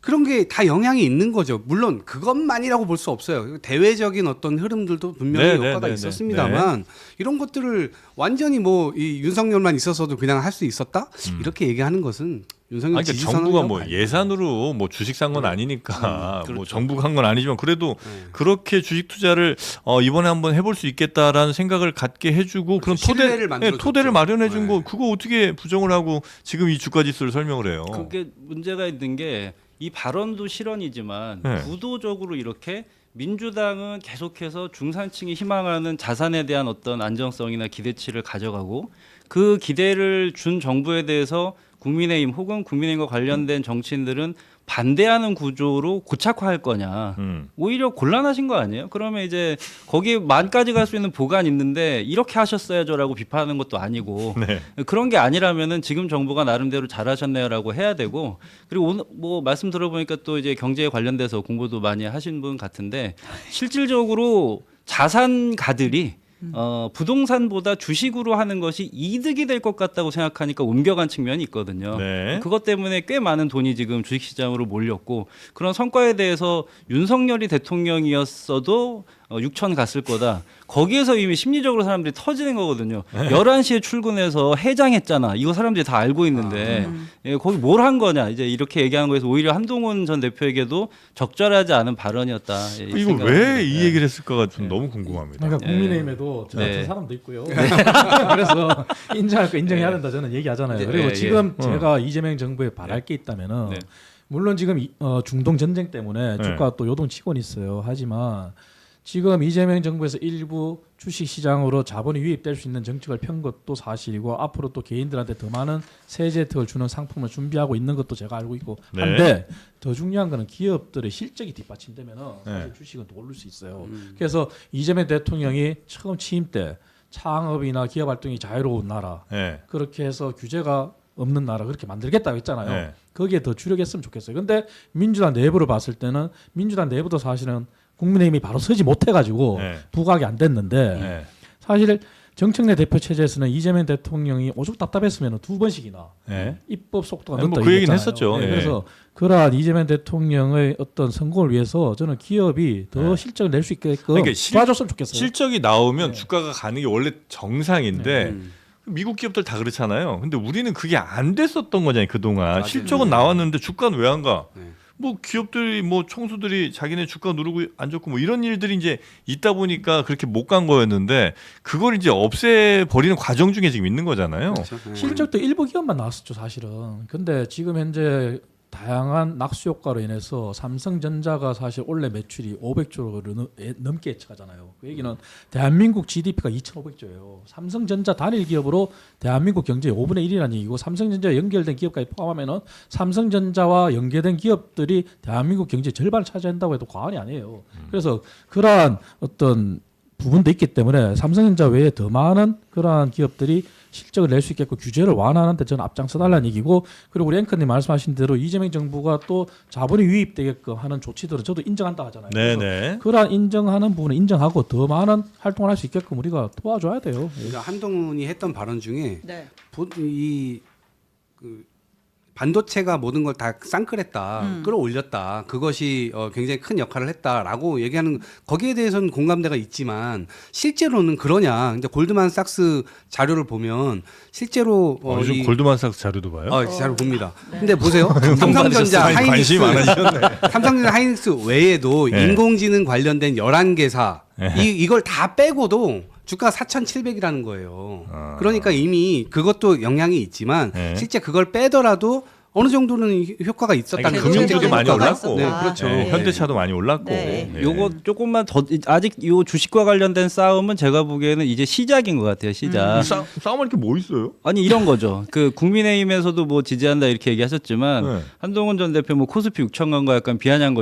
그런 게 다 영향이 있는 거죠. 물론 그것만이라고 볼 수 없어요. 대외적인 어떤 흐름들도 분명히 네, 효과가 네, 네, 있었습니다만 이런 것들을 완전히 뭐 이 윤석열만 있었어도 그냥 할 수 있었다? 이렇게 얘기하는 것은 윤석열 아니, 그러니까 지지선언이라고 정부가 뭐 봐요. 예산으로 뭐 주식 산 건 아니니까 그렇죠. 뭐 정부가 한 건 아니지만 그래도 그렇게 주식 투자를 이번에 한번 해볼 수 있겠다라는 생각을 갖게 해주고 그런 신뢰를 만들어줬죠. 토대를 마련해준 네. 거 그거 어떻게 부정을 하고 지금 이 주가 지수를 설명을 해요. 그게 문제가 있는 게 이 발언도 실언이지만 네. 구도적으로 이렇게 민주당은 계속해서 중산층이 희망하는 자산에 대한 어떤 안정성이나 기대치를 가져가고 그 기대를 준 정부에 대해서 국민의힘 혹은 국민의힘과 관련된 정치인들은 반대하는 구조로 고착화할 거냐. 오히려 곤란하신 거 아니에요? 그러면 이제 거기에 만까지 갈 수 있는 보관 있는데 이렇게 하셨어야죠라고 비판하는 것도 아니고 네. 그런 게 아니라면은 지금 정부가 나름대로 잘하셨네요라고 해야 되고 그리고 오늘 뭐 말씀 들어보니까 또 이제 경제에 관련돼서 공부도 많이 하신 분 같은데 실질적으로 자산가들이 부동산보다 주식으로 하는 것이 이득이 될 것 같다고 생각하니까 옮겨간 측면이 있거든요. 네. 그것 때문에 꽤 많은 돈이 지금 주식시장으로 몰렸고 그런 성과에 대해서 윤석열이 대통령이었어도 6천 갔을 거다. 거기에서 이미 심리적으로 사람들이 터지는 거거든요. 11시에 출근해서 해장했잖아. 이거 사람들이 다 알고 있는데 예, 거기 뭘 한 거냐. 이제 이렇게 얘기하는 거에서 오히려 한동훈 전 대표에게도 적절하지 않은 발언이었다. 예, 이 이거 생각을 왜 합니다. 이 얘기를 했을까가 좀 너무 궁금합니다. 그러니까 국민의힘에도 저 같은 네. 사람도 있고요. 그래서 인정할 거 인정해야 된다 저는 얘기하잖아요. 그리고 네, 지금 예. 제가 이재명 정부에 바랄 게 있다면은 네. 물론 지금 중동 전쟁 때문에 네. 주가 또 요동치고는 있어요. 하지만 지금 이재명 정부에서 일부 주식 시장으로 자본이 유입될 수 있는 정책을 편 것도 사실이고 앞으로 또 개인들한테 더 많은 세제 혜택을 주는 상품을 준비하고 있는 것도 제가 알고 있고 네. 한데 더 중요한 거는 기업들의 실적이 뒷받침되면은 네. 사실 주식은 더 오를 수 있어요. 그래서 이재명 대통령이 처음 취임 때 창업이나 기업 활동이 자유로운 나라 네. 그렇게 해서 규제가 없는 나라 그렇게 만들겠다고 했잖아요. 네. 거기에 더 주력했으면 좋겠어요. 근데 민주당 내부를 봤을 때는 민주당 내부도 사실은 국민의힘이 바로 서지 못해가지고 네. 부각이 안 됐는데 네. 사실 정청래 대표 체제에서는 이재명 대통령이 오죽 답답했으면 두 번씩이나 네. 입법 속도가 뭐 늦다 그 얘기는 이랬잖아요. 했었죠. 네, 예. 그래서 그러한 이재명 대통령의 어떤 성공을 위해서 저는 기업이 더 네. 실적을 낼 수 있게끔 그러니까 도와줬으면 좋겠어요. 실적이 나오면 네. 주가가 가는 게 원래 정상인데 미국 기업들 다 그렇잖아요. 근데 우리는 그게 안 됐었던 거잖아요. 그동안. 맞아요. 실적은 나왔는데 주가는 왜 안 가? 네. 뭐 기업들이 뭐 총수들이 자기네 주가 누르고 앉았고 뭐 이런 일들이 이제 있다 보니까 그렇게 못 간 거였는데 그걸 이제 없애버리는 과정 중에 지금 있는 거잖아요. 그렇죠. 네. 실적도 일부 기업만 나왔었죠 사실은. 근데 지금 현재 다양한 낙수 효과로 인해서 삼성전자가 사실 올해 매출이 500조를 넘게 예측하잖아요. 그 얘기는 대한민국 GDP가 2,500조예요. 삼성전자 단일 기업으로 대한민국 경제의 5분의 1이라는 얘기고 삼성전자 연결된 기업까지 포함하면은 삼성전자와 연계된 기업들이 대한민국 경제의 절반을 차지한다고 해도 과언이 아니에요. 그래서 그러한 어떤 부분도 있기 때문에 삼성전자 외에 더 많은 그러한 기업들이 실적을 낼 수 있게끔 규제를 완화하는데 저는 앞장서달라는 얘기고 그리고 우리 앵커님 말씀하신 대로 이재명 정부가 또 자본이 유입되게끔 하는 조치들은 저도 인정한다 하잖아요. 그래서 네네. 그러한 인정하는 부분을 인정하고 더 많은 활동을 할 수 있게끔 우리가 도와줘야 돼요. 그러니까 한동훈이 했던 발언 중에 네. 그 반도체가 모든 걸 다 쌍끌했다, 끌어올렸다. 그것이 굉장히 큰 역할을 했다라고 얘기하는 거기에 대해서는 공감대가 있지만 실제로는 그러냐? 이제 골드만삭스 자료를 보면 실제로 요즘 이- 골드만삭스 자료도 봐요. 자료 봅니다. 네. 근데 보세요. 삼성전자, 아니, 하이닉스, 관심이 많아지셨네. 삼성전자, 하이닉스 외에도 네. 인공지능 관련된 11개사 네. 이걸 다 빼고도 주가 4,700이라는 거예요. 아. 그러니까 이미 그것도 영향이 있지만 네. 실제 그걸 빼더라도 어느 정도는 효과가 있었다는 아니, 거죠. 금융주도 경제적인 많이 효과가 올랐고, 네, 있었다. 그렇죠. 네, 현대차도 많이 올랐고. 네. 네. 요거 조금만 더 아직 요 주식과 관련된 싸움은 제가 보기에는 이제 시작인 것 같아요. 시작. 싸움할 게 뭐 있어요? 아니 이런 거죠. 그 국민의힘에서도 뭐 지지한다 이렇게 얘기하셨지만 네. 한동훈 전 대표 뭐 코스피 6천만과 약간 비아냥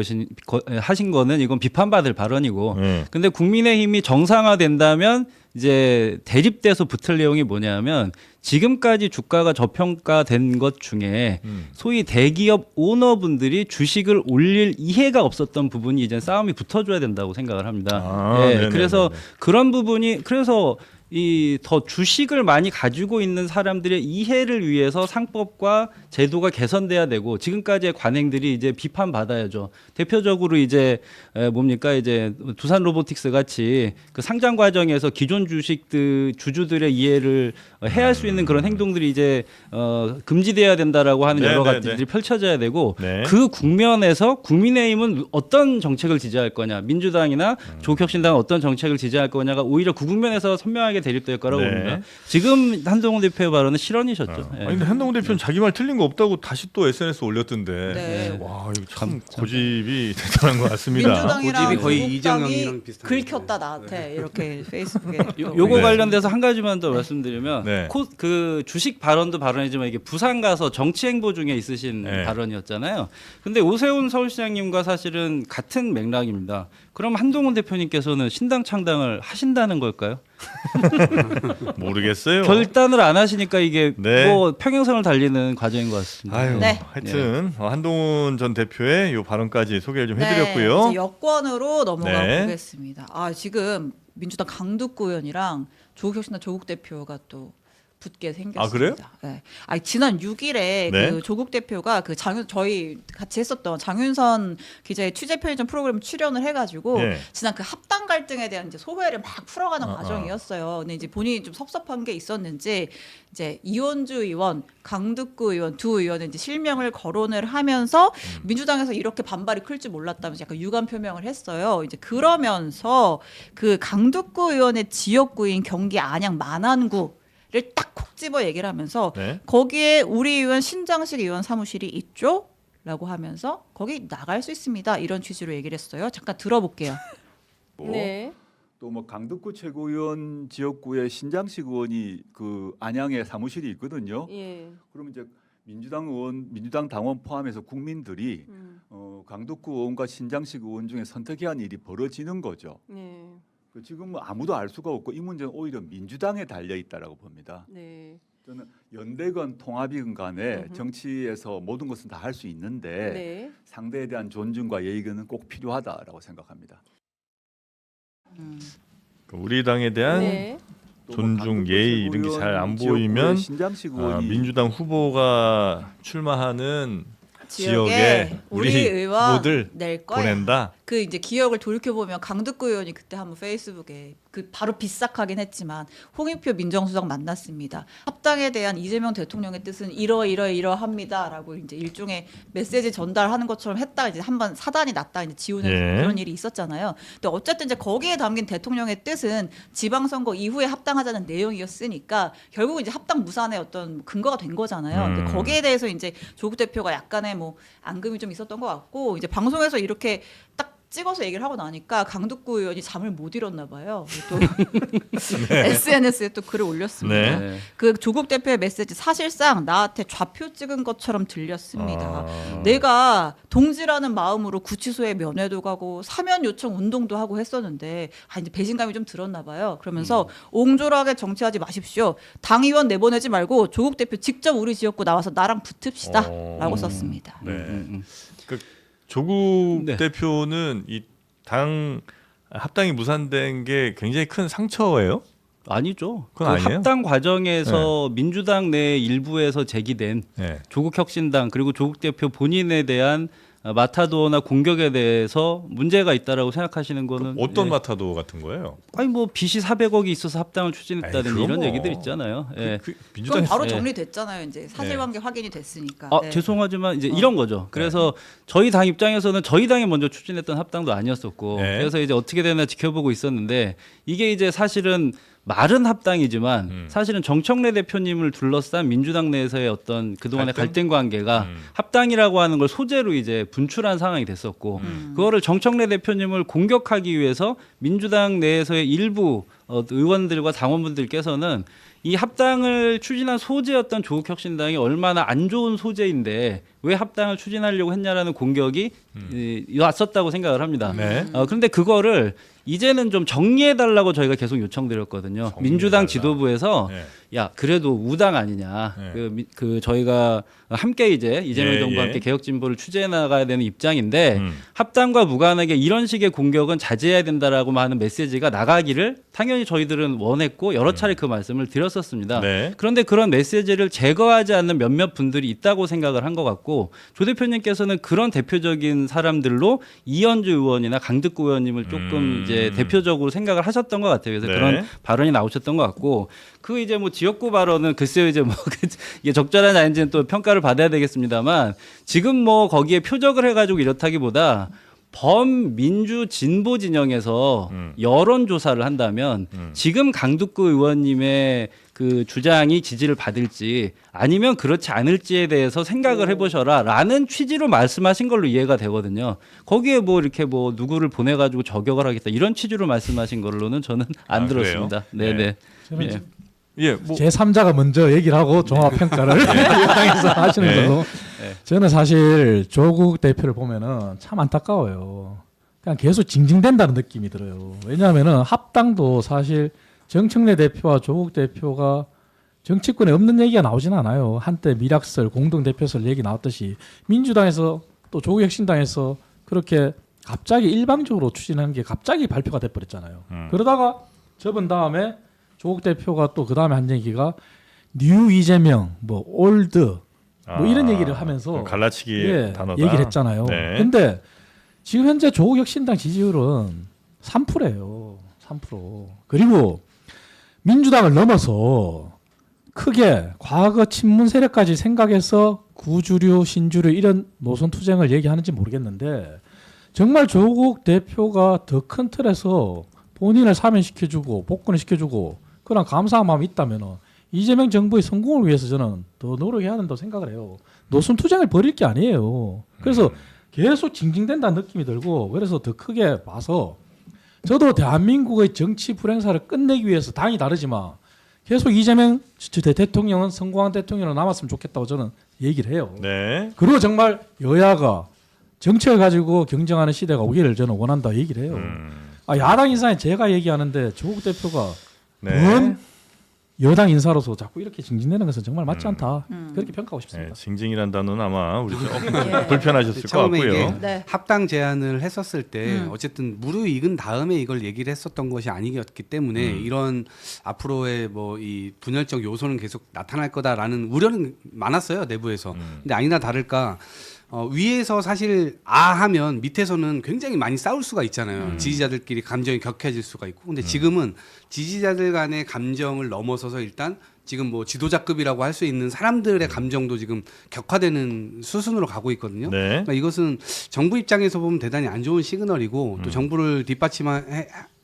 하신 거는 이건 비판받을 발언이고. 네. 근데 국민의힘이 정상화된다면 이제 대립돼서 붙을 내용이 뭐냐면 지금까지 주가가 저평가된 것 중에 소위 대기업 오너분들이 주식을 올릴 이해가 없었던 부분이 이제 싸움이 붙어줘야 된다고 생각을 합니다. 아, 예, 네네네네. 그래서 그런 부분이 그래서 이 더 주식을 많이 가지고 있는 사람들의 이해를 위해서 상법과 제도가 개선돼야 되고 지금까지의 관행들이 이제 비판받아야죠. 대표적으로 이제 뭡니까 이제 두산 로보틱스 같이 그 상장 과정에서 기존 주식들 주주들의 이해를 해할 수 있는 그런 행동들이 이제 금지돼야 된다라고 하는 여러 네네네. 가지들이 펼쳐져야 되고 네. 그 국면에서 국민의힘은 어떤 정책을 지지할 거냐, 민주당이나 조국혁신당은 어떤 정책을 지지할 거냐가 오히려 그 국면에서 선명하게 대립될 거라고 네. 봅니다. 지금 한동훈 대표의 발언은 실언이셨죠. 예. 아니 근데 한동훈 대표는 자기 말 틀린 거 없다고 다시 또 SNS 올렸던데. 네. 와 이거 참 고집이 대단한 것 같습니다. 민주당이랑 고집이 거의 조국당이 이정영이랑 비슷한 긁혔다 나한테 이렇게 페이스북에 요거 네. 관련돼서 한 가지만 더 말씀드리면 네. 그 주식 발언도 발언이지만 이게 부산 가서 정치 행보 중에 있으신 네. 발언이었잖아요. 근데 오세훈 서울시장님과 사실은 같은 맥락입니다. 그럼 한동훈 대표님께서는 신당 창당을 하신다는 걸까요? 모르겠어요. 결단을 안 하시니까 이게 네. 뭐 평행선을 달리는 과정인 것 같습니다. 아유, 네. 하여튼 한동훈 전 대표의 요 발언까지 소개를 좀 네, 해드렸고요. 이제 여권으로 넘어가 네. 보겠습니다. 지금 민주당 강두구 의원이랑 조국혁신당 조국 대표가 또 붙게 생겼습니다. 아, 그래요? 네. 지난 6일에 네. 그 조국 대표가 그 저희 같이 했었던 장윤선 기자의 취재 편의점 프로그램 출연을 해가지고 예. 지난 그 합당 갈등에 대한 이제 소회를 막 풀어가는 아, 과정이었어요. 근데 이제 본인이 좀 섭섭한 게 있었는지 이제 이원주 의원, 강두구 의원 두 의원은 이제 실명을 거론을 하면서 민주당에서 이렇게 반발이 클 줄 몰랐다면서 약간 유감 표명을 했어요. 이제 그러면서 그 강두구 의원의 지역구인 경기 안양 만안구 를 딱 콕 집어 얘기를 하면서 네. 거기에 우리 의원 신장식 의원 사무실이 있죠. 라고 하면서 거기 나갈 수 있습니다. 이런 취지로 얘기를 했어요. 잠깐 들어볼게요. 네. 또 뭐 강덕구 최고위원 지역구에 신장식 의원이 그 안양에 사무실이 있거든요. 예. 그러면 이제 민주당 당원 포함해서 국민들이 강덕구 의원과 신장식 의원 중에 선택해야 하는 일이 벌어지는 거죠. 네. 그 지금 뭐 아무도 알 수가 없고 이 문제는 오히려 민주당에 달려 있다라고 봅니다. 네. 저는 연대건 통합이건 간에 정치에서 모든 것은 다 할 수 있는데 네. 상대에 대한 존중과 예의는 꼭 필요하다라고 생각합니다. 우리 당에 대한 네. 존중, 예의 이런 게 잘 안 보이면 신장식 의원이 민주당 후보가 출마하는 지역에 지역에 우리 우리 의원 후보들 낼 거야. 보낸다. 그 이제 기억을 돌이켜 보면 강덕구 의원이 그때 한번 페이스북에 그 바로 비싹하긴 했지만 홍익표 민정수석 만났습니다. 합당에 대한 이재명 대통령의 뜻은 이러이러이러합니다라고 이제 일종의 메시지 전달하는 것처럼 했다가 이제 한번 사단이 났다 이제 지우는 예. 그런 일이 있었잖아요. 근데 어쨌든 이제 거기에 담긴 대통령의 뜻은 지방선거 이후에 합당하자는 내용이었으니까 결국은 이제 합당 무산의 어떤 근거가 된 거잖아요. 근데 거기에 대해서 이제 조국 대표가 약간의 뭐 앙금이 좀 있었던 것 같고 이제 방송에서 이렇게 딱 찍어서 얘기를 하고 나니까 강덕구 의원이 잠을 못 잃었나 봐요. 또 SNS에 또 글을 올렸습니다. 네. 그 조국 대표의 메시지 사실상 나한테 좌표 찍은 것처럼 들렸습니다. 아. 내가 동지라는 마음으로 구치소에 면회도 가고 사면 요청 운동도 하고 했었는데 이제 배신감이 좀 들었나 봐요. 그러면서 옹졸하게 정치하지 마십시오. 당 의원 내보내지 말고 조국 대표 직접 우리 지역구 나와서 나랑 붙읍시다라고 썼습니다. 네. 조국 네. 대표는 이 당 합당이 무산된 게 굉장히 큰 상처예요. 아니죠. 그 그건 아니에요? 합당 과정에서 민주당 내 일부에서 제기된 네. 조국혁신당 그리고 조국 대표 본인에 대한 마타도나 공격에 대해서 문제가 있다라고 생각하시는 거는 어떤 예. 마타도 같은 거예요? 아니 뭐 빚이 400억이 있어서 합당을 추진했다든지 그건 이런 뭐. 얘기들 있잖아요. 예. 그건 민주당에서 바로 예. 정리됐잖아요. 이제 사실관계 확인이 됐으니까. 아, 네. 죄송하지만 이제 이런 거죠. 그래서 저희 당 입장에서는 저희 당이 먼저 추진했던 합당도 아니었었고 네. 그래서 이제 어떻게 되나 지켜보고 있었는데 이게 이제 사실은 말은 합당이지만 사실은 정청래 대표님을 둘러싼 민주당 내에서의 어떤 그동안의 갈등 관계가 합당이라고 하는 걸 소재로 이제 분출한 상황이 됐었고 그거를 정청래 대표님을 공격하기 위해서 민주당 내에서의 일부 의원들과 당원분들께서는 이 합당을 추진한 소재였던 조국혁신당이 얼마나 안 좋은 소재인데 왜 합당을 추진하려고 했냐라는 공격이 왔었다고 생각을 합니다. 네. 그런데 그거를 이제는 좀 정리해달라고 저희가 계속 요청드렸거든요. 민주당 지도부에서 네. 야 그래도 우당 아니냐. 네. 그 저희가 함께 이제 이재명 예, 정부와 예. 함께 개혁 진보를 추진해 나가야 되는 입장인데 합당과 무관하게 이런 식의 공격은 자제해야 된다라고 하는 메시지가 나가기를 당연히 저희들은 원했고 여러 차례 그 말씀을 드렸었습니다. 네. 그런데 그런 메시지를 제거하지 않는 몇몇 분들이 있다고 생각을 한 것 같고 조 대표님께서는 그런 대표적인 사람들로 이현주 의원이나 강득구 의원님을 조금 이제 대표적으로 생각을 하셨던 것 같아요. 그래서 네. 그런 발언이 나오셨던 것 같고 그 이제 뭐 지역구 발언은 글쎄요 이제 뭐 이게 적절한지 아닌지는 또 평가를 받아야 되겠습니다만 지금 뭐 거기에 표적을 해가지고 이렇다기보다 범민주 진보 진영에서 여론 조사를 한다면 지금 강두구 의원님의 그 주장이 지지를 받을지 아니면 그렇지 않을지에 대해서 생각을 해보셔라라는 취지로 말씀하신 걸로 이해가 되거든요. 거기에 뭐 이렇게 뭐 누구를 보내가지고 저격을 하겠다 이런 취지로 말씀하신 걸로는 저는 안 아, 들었습니다. 그래요? 네네. 저는 예. 예, 뭐 제 3자가 먼저 얘기를 하고 종합 평가를 여당에서 하시는 네. 걸로. 저는 사실 조국 대표를 보면은 참 안타까워요. 그냥 계속 징징댄다는 느낌이 들어요. 왜냐하면은 합당도 사실 정청래 대표와 조국 대표가 정치권에 없는 얘기가 나오진 않아요. 한때 미락설, 공동대표설 얘기 나왔듯이 민주당에서 또 조국혁신당에서 그렇게 갑자기 일방적으로 추진한 게 갑자기 발표가 돼버렸잖아요. 그러다가 접은 다음에 조국 대표가 또 그 다음에 한 얘기가 뉴 이재명, 뭐 올드, 뭐 이런 얘기를 하면서 갈라치기 단어다. 얘기를 했잖아요. 네. 근데 지금 현재 조국혁신당 지지율은 3%예요. 3%. 그리고 민주당을 넘어서 크게 과거 친문 세력까지 생각해서 구주류, 신주류 이런 노선 투쟁을 얘기하는지 모르겠는데 정말 조국 대표가 더 큰 틀에서 본인을 사면시켜주고 복권을 시켜주고 그런 감사한 마음이 있다면 이재명 정부의 성공을 위해서 저는 더 노력해야 한다고 생각을 해요. 노선 투쟁을 벌일 게 아니에요. 그래서 계속 징징댄다는 느낌이 들고 그래서 더 크게 봐서 저도 대한민국의 정치 불행사를 끝내기 위해서 당이 다르지만 계속 이재명 대통령은 성공한 대통령으로 남았으면 좋겠다고 저는 얘기를 해요. 네. 그리고 정말 여야가 정책을 가지고 경쟁하는 시대가 오기를 저는 원한다 얘기를 해요. 야당 인사에 제가 얘기하는데 조국 대표가 뭔 여당 인사로서 자꾸 이렇게 징징대는 것은 정말 맞지 않다. 그렇게 평가하고 싶습니다. 네, 징징이라는 단어는 아마 우리 좀 불편하셨을 것 처음에 같고요. 이게 네. 합당 제안을 했었을 때 어쨌든 무르익은 다음에 이걸 얘기를 했었던 것이 아니었기 때문에 이런 앞으로의 뭐 이 분열적 요소는 계속 나타날 거다라는 우려는 많았어요 내부에서. 근데 아니나 다를까 위에서 사실 하면 밑에서는 굉장히 많이 싸울 수가 있잖아요. 지지자들끼리 감정이 격해질 수가 있고. 근데 지금은 지지자들 간의 감정을 넘어서서 일단 지금 뭐 지도자급이라고 할 수 있는 사람들의 감정도 지금 격화되는 수순으로 가고 있거든요. 네. 그러니까 이것은 정부 입장에서 보면 대단히 안 좋은 시그널이고 또 정부를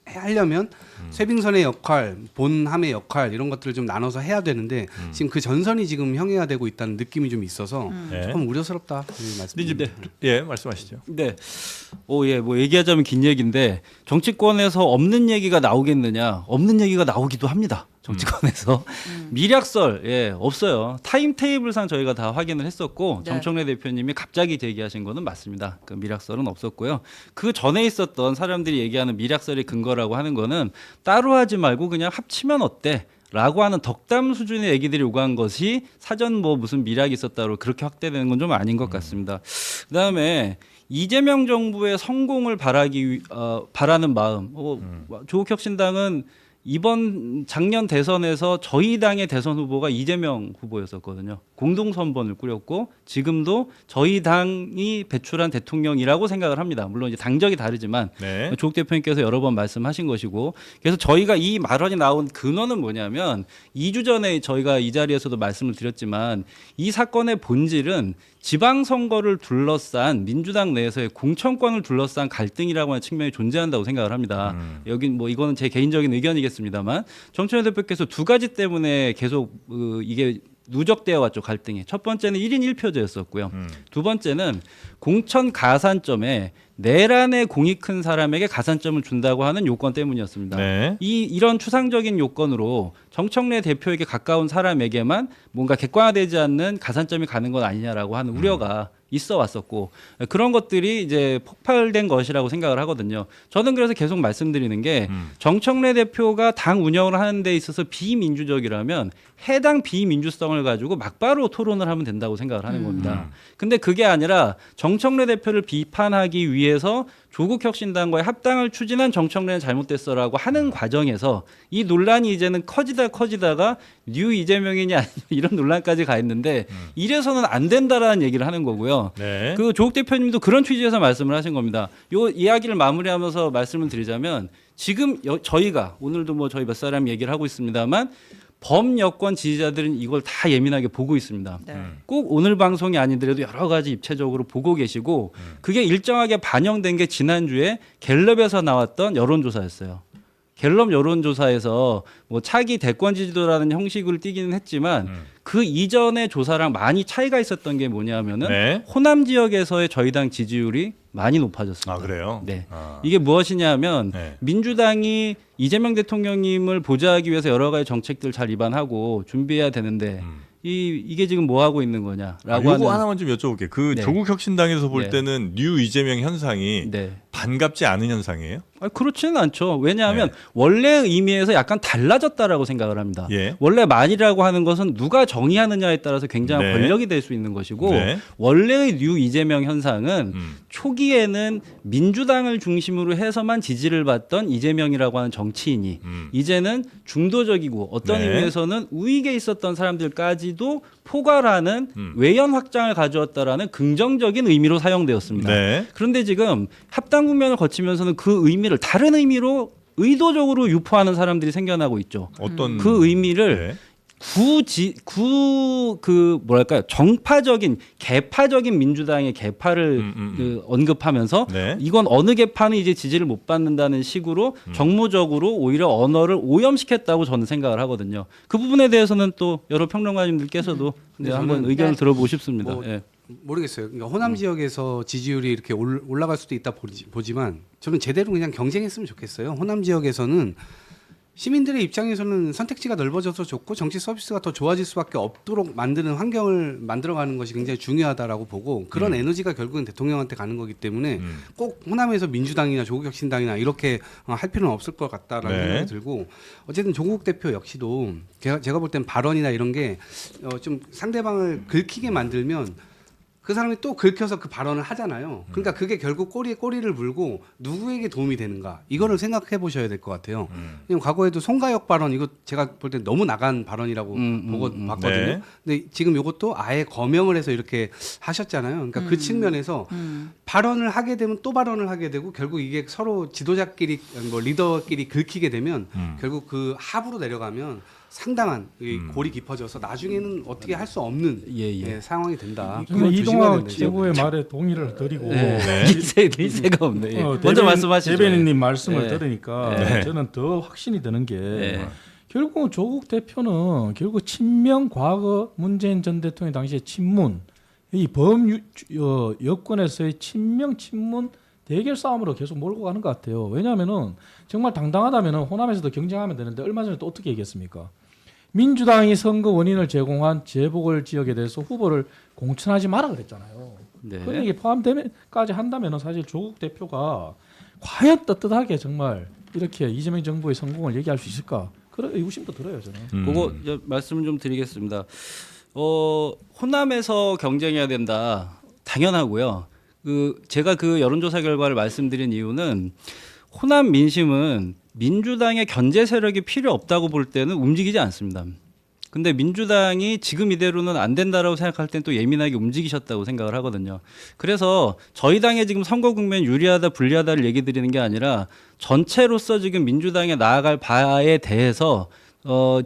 하려면 쇄빙선의 역할, 본함의 역할 이런 것들을 좀 나눠서 해야 되는데 지금 그 전선이 지금 형해화되고 있다는 느낌이 좀 있어서 네. 조금 우려스럽다 이 말씀드립니다. 예, 말씀하시죠. 네. 뭐 얘기하자면 긴 얘기인데 정치권에서 없는 얘기가 나오겠느냐? 없는 얘기가 나오기도 합니다. 정치권에서 미략설 없어요. 타임테이블상 저희가 다 확인을 했었고 네. 정청래 대표님이 갑자기 제기하신 거는 맞습니다. 그 미략설은 없었고요. 그 전에 있었던 사람들이 얘기하는 미략설의 근거라고 하는 거는 따로 하지 말고 그냥 합치면 어때? 라고 하는 덕담 수준의 얘기들이 요구한 것이 사전 뭐 무슨 미락이 있었다로 그렇게 확대되는 건 좀 아닌 것 같습니다. 그다음에 이재명 정부의 성공을 바라는 마음. 조국혁신당은 이번 작년 대선에서 저희 당의 대선 후보가 이재명 후보였었거든요. 공동 선번을 꾸렸고 지금도 저희 당이 배출한 대통령이라고 생각을 합니다. 물론 이제 당적이 다르지만 네. 조국 대표님께서 여러 번 말씀하신 것이고 그래서 저희가 이 발언이 나온 근원은 뭐냐면 2주 전에 저희가 이 자리에서도 말씀을 드렸지만 이 사건의 본질은 지방선거를 둘러싼 민주당 내에서의 공천권을 둘러싼 갈등이라고 하는 측면이 존재한다고 생각을 합니다. 여기 뭐 이거는 제 개인적인 의견이겠습니다만 정청래 대표께서 두 가지 때문에 계속 이게 누적되어 왔죠 갈등이. 첫 번째는 1인 1표제였었고요. 두 번째는 공천 가산점에 내란에 공이 큰 사람에게 가산점을 준다고 하는 요건 때문이었습니다. 네. 이런 추상적인 요건으로 정청래 대표에게 가까운 사람에게만 뭔가 객관화되지 않는 가산점이 가는 것 아니냐라고 하는 우려가 있어 왔었고 그런 것들이 이제 폭발된 것이라고 생각을 하거든요. 저는 그래서 계속 말씀드리는 게 정청래 대표가 당 운영을 하는 데 있어서 비민주적이라면 해당 비민주성을 가지고 막바로 토론을 하면 된다고 생각을 하는 겁니다. 근데 그게 아니라 정청래 대표를 비판하기 위해서 조국혁신당과의 합당을 추진한 정청래는 잘못됐어라고 하는 과정에서 이 논란이 이제는 커지다가 뉴 이재명이냐 아니냐 이런 논란까지 가 있는데 이래서는 안 된다라는 얘기를 하는 거고요. 네. 그 조국 대표님도 그런 취지에서 말씀을 하신 겁니다. 요 이야기를 마무리하면서 말씀을 드리자면 지금 저희가 오늘도 뭐 저희 몇 사람 얘기를 하고 있습니다만 범여권 지지자들은 이걸 다 예민하게 보고 있습니다. 네. 꼭 오늘 방송이 아니더라도 여러 가지 입체적으로 보고 계시고 그게 일정하게 반영된 게 지난주에 갤럽에서 나왔던 여론조사였어요. 갤럽 여론조사에서 뭐 차기 대권 지지도라는 형식을 띠기는 했지만 그 이전의 조사랑 많이 차이가 있었던 게 뭐냐면은 네. 호남 지역에서의 저희 당 지지율이 많이 높아졌습니다. 아, 그래요? 네. 아. 이게 무엇이냐면 네. 민주당이 이재명 대통령님을 보좌하기 위해서 여러 가지 정책들 잘 입안하고 준비해야 되는데 이게 지금 뭐 하고 있는 거냐라고 요거 하는 하나만 좀 여쭤볼게요. 그 네. 조국혁신당에서 볼 네. 때는 뉴 이재명 현상이 네. 반갑지 않은 현상이에요? 그렇지는 않죠. 왜냐하면 네. 원래의 의미에서 약간 달라졌다라고 생각을 합니다. 예. 원래 만이라고 하는 것은 누가 정의하느냐에 따라서 굉장한 네. 권력이 될 수 있는 것이고 네. 원래의 뉴 이재명 현상은 초기에는 민주당을 중심으로 해서만 지지를 받던 이재명이라고 하는 정치인이 이제는 중도적이고 어떤 네. 의미에서는 우익에 있었던 사람들까지도 포괄하는 외연 확장을 가져왔다라는 긍정적인 의미로 사용되었습니다. 네. 그런데 지금 합당 국면을 거치면서는 그 의미를 다른 의미로 의도적으로 유포하는 사람들이 생겨나고 있죠. 어떤 그 의미를 네. 그 뭐랄까요, 정파적인 개파적인 민주당의 개파를 그 언급하면서 네. 이건 어느 개파는 이제 지지를 못 받는다는 식으로 정무적으로 오히려 언어를 오염시켰다고 저는 생각을 하거든요. 그 부분에 대해서는 또 여러 평론가님들께서도 이제 한번 저는 의견을 들어보고 싶습니다. 뭐 예. 모르겠어요. 그러니까 호남 지역에서 지지율이 이렇게 올라갈 수도 있다 보지만 저는 제대로 그냥 경쟁했으면 좋겠어요. 호남 지역에서는 시민들의 입장에서는 선택지가 넓어져서 좋고 정치 서비스가 더 좋아질 수밖에 없도록 만드는 환경을 만들어가는 것이 굉장히 중요하다라고 보고 그런 에너지가 결국은 대통령한테 가는 거기 때문에 꼭 호남에서 민주당이나 조국혁신당이나 이렇게 할 필요는 없을 것 같다라는 네. 생각이 들고 어쨌든 조국 대표 역시도 제가 볼 땐 발언이나 이런 게 좀 상대방을 긁히게 만들면 그 사람이 또 긁혀서 그 발언을 하잖아요. 그러니까 그게 결국 꼬리에 꼬리를 물고 누구에게 도움이 되는가 이거를 생각해 보셔야 될 것 같아요. 왜냐면 과거에도 송가혁 발언 이거 제가 볼 때 너무 나간 발언이라고 봤거든요. 네. 근데 지금 이것도 아예 거명을 해서 이렇게 하셨잖아요. 그러니까 그 측면에서 발언을 하게 되면 또 발언을 하게 되고 결국 이게 서로 지도자끼리 뭐 리더끼리 긁히게 되면 결국 그 하부로 내려가면 상당한 이 골이 깊어져서 나중에는 어떻게 할 수 없는 예. 상황이 된다. 저는 그걸 조심해야 이동학 된다. 최고의 말에 동의를 드리고 네. 일세가 없네. 예. 먼저 대변인- 말씀하시죠. 대변인님 말씀을 네. 들으니까 네. 저는 더 확신이 드는 게 네. 결국은 조국 대표는 결국 친명 과거 문재인 전 대통령 당시에 친문 이 여권에서의 친명 친문 대결 싸움으로 계속 몰고 가는 것 같아요. 왜냐하면은 정말 당당하다면은 호남에서도 경쟁하면 되는데 얼마 전에 또 어떻게 얘기했습니까? 민주당이 선거 원인을 제공한 재보궐 지역에 대해서 후보를 공천하지 마라 그랬잖아요. 네. 그런 얘기 포함되면까지 한다면은 사실 조국 대표가 과연 떳떳하게 정말 이렇게 이재명 정부의 성공을 얘기할 수 있을까? 그런 의구심도 들어요 저는. 그거 이제 말씀을 좀 드리겠습니다. 호남에서 경쟁해야 된다. 당연하고요. 제가 그 여론조사 결과를 말씀드린 이유는 호남 민심은 민주당의 견제 세력이 필요 없다고 볼 때는 움직이지 않습니다. 근데 민주당이 지금 이대로는 안 된다라고 생각할 땐 또 예민하게 움직이셨다고 생각을 하거든요. 그래서 저희 당의 지금 선거 국면 유리하다 불리하다를 얘기 드리는 게 아니라 전체로서 지금 민주당에 나아갈 바에 대해서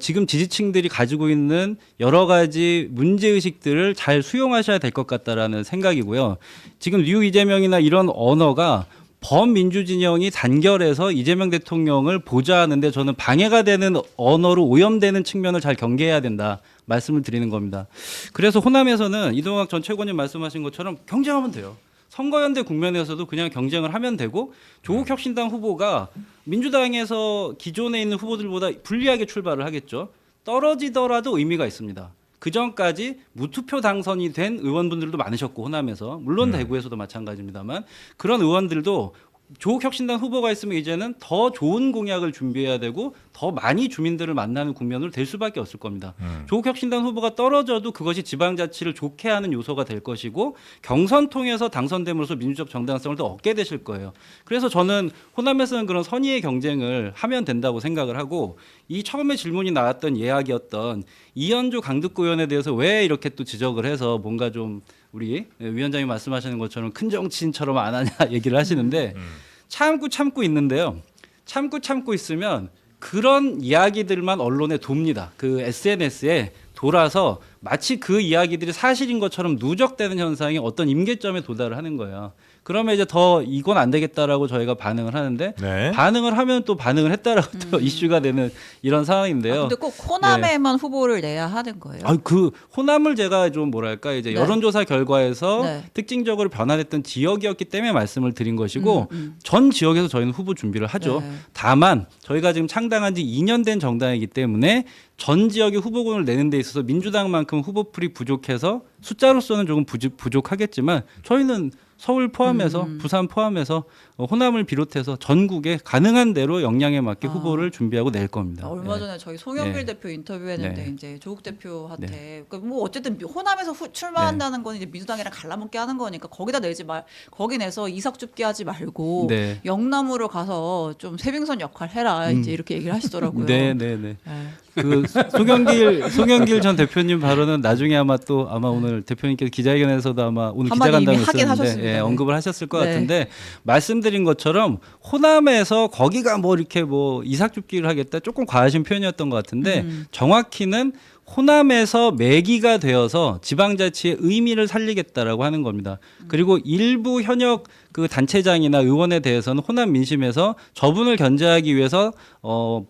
지금 지지층들이 가지고 있는 여러 가지 문제의식들을 잘 수용하셔야 될 것 같다라는 생각이고요. 지금 뉴 이재명이나 이런 언어가 범민주진영이 단결해서 이재명 대통령을 보좌하는데 저는 방해가 되는 언어로 오염되는 측면을 잘 경계해야 된다 말씀을 드리는 겁니다. 그래서 호남에서는 이동학 전 최고님 말씀하신 것처럼 경쟁하면 돼요. 선거연대 국면에서도 그냥 경쟁을 하면 되고 조국혁신당 후보가 민주당에서 기존에 있는 후보들보다 불리하게 출발을 하겠죠. 떨어지더라도 의미가 있습니다. 그 전까지 무투표 당선이 된 의원분들도 많으셨고 호남에서 물론 대구에서도 마찬가지입니다만 그런 의원들도 조국혁신당 후보가 있으면 이제는 더 좋은 공약을 준비해야 되고 더 많이 주민들을 만나는 국면으로 될 수밖에 없을 겁니다. 조국혁신당 후보가 떨어져도 그것이 지방자치를 좋게 하는 요소가 될 것이고 경선 통해서 당선됨으로써 민주적 정당성을 더 얻게 되실 거예요. 그래서 저는 호남에서는 그런 선의의 경쟁을 하면 된다고 생각을 하고 이 처음에 질문이 나왔던 예약이었던 이현주 강북구 의원에 대해서 왜 이렇게 또 지적을 해서 뭔가 좀 우리 위원장이 말씀하시는 것처럼 큰 정치인처럼 안 하냐 얘기를 하시는데 참고 있는데요. 참고 있으면 그런 이야기들만 언론에 돕니다. 그 SNS에 돌아서 마치 그 이야기들이 사실인 것처럼 누적되는 현상이 어떤 임계점에 도달을 하는 거예요. 그러면 이제 더 이건 안 되겠다라고 저희가 반응을 하는데 네. 반응을 하면 또 반응을 했다라고 또 이슈가 되는 이런 상황인데요. 근데 꼭 호남에만 후보를 내야 하는 거예요. 그 호남을 제가 좀 뭐랄까 이제 네. 여론조사 결과에서 네. 특징적으로 변화됐던 지역이었기 때문에 말씀을 드린 것이고 전 지역에서 저희는 후보 준비를 하죠. 네. 다만 저희가 지금 창당한 지 2년 된 정당이기 때문에 전 지역의 후보군을 내는 데 있어서 민주당만큼 후보풀이 부족해서 숫자로서는 조금 부족하겠지만 저희는 서울 포함해서 부산 포함해서 호남을 비롯해서 전국에 가능한 대로 역량에 맞게 후보를 준비하고 낼 겁니다. 얼마 예. 전에 저희 송영길 네. 대표 인터뷰했는데 네. 이제 조국 대표한테 그러니까 뭐 어쨌든 호남에서 출마한다는 건 이제 민주당이랑 갈라먹기 하는 거니까 거기다 내지 거기 내서 이삭줍기 하지 말고 네. 영남으로 가서 좀 세빙선 역할 해라 이제 이렇게 얘기를 하시더라고요. 네. 네. 그 송영길 전 대표님 발언은 나중에 아마 오늘 대표님께서 기자회견에서도 아마 오늘 한마디 이미 기자간담회 하긴 있었는데 하셨습니다. 네. 언급을 하셨을 것 네. 같은데 말씀드린 것처럼 호남에서 거기가 뭐 이렇게 뭐 이삭줍기를 하겠다 조금 과하신 표현이었던 것 같은데 정확히는 호남에서 매기가 되어서 지방자치의 의미를 살리겠다라고 하는 겁니다. 그리고 일부 현역 그 단체장이나 의원에 대해서는 호남 민심에서 저분을 견제하기 위해서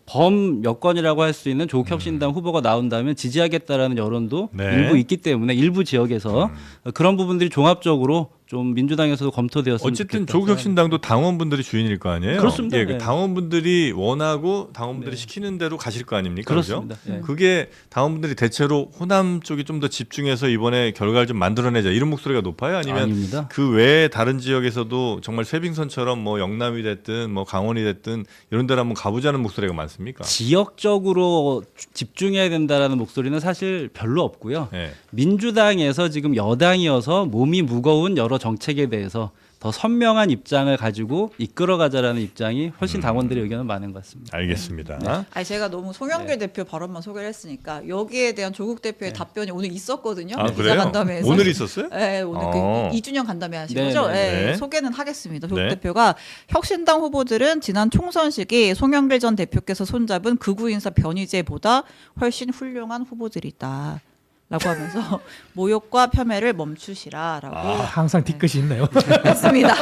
범 여권이라고 할 수 있는 조국혁신당 후보가 나온다면 지지하겠다라는 여론도 네. 일부 있기 때문에 일부 지역에서 그런 부분들이 종합적으로 좀 민주당에서도 검토되었으면 어쨌든 좋겠다. 조국혁신당도 당원분들이 주인일 거 아니에요. 그렇습니다. 예, 그 네. 당원분들이 원하고 당원분들이 시키는 대로 가실 거 아닙니까? 그렇습니다. 그죠? 네. 그게 당원분들이 대체로 호남 쪽이 좀 더 집중해서 이번에 결과를 좀 만들어내자 이런 목소리가 높아요. 아니면 아닙니다. 그 외에 다른 지역에서도 정말 쇠빙선처럼 뭐 영남이 됐든 뭐 강원이 됐든 이런 데로 한번 가보자는 목소리가 많습니까? 지역적으로 집중해야 된다라는 목소리는 사실 별로 없고요. 예. 민주당에서 지금 여당이어서 몸이 무거운 여러 정책에 대해서 더 선명한 입장을 가지고 이끌어가자라는 입장이 훨씬 당원들의 의견은 많은 것 같습니다. 알겠습니다. 아니 제가 너무 송영길 대표 발언만 소개를 했으니까 여기에 대한 조국 대표의 답변이 오늘 있었거든요. 아, 그래요? 기자간담회에서. 오늘 있었어요? 네, 오늘 어. 그 2주년 간담회 하신 네, 거죠? 네, 네, 네. 소개는 하겠습니다. 조국 네. 대표가 혁신당 후보들은 지난 총선 시기 송영길 전 대표께서 손잡은 극우 인사 변희재보다 훨씬 훌륭한 후보들이다. 라고 하면서 모욕과 폄훼를 멈추시라라고 항상 뒤끝이 있네요. 했습니다.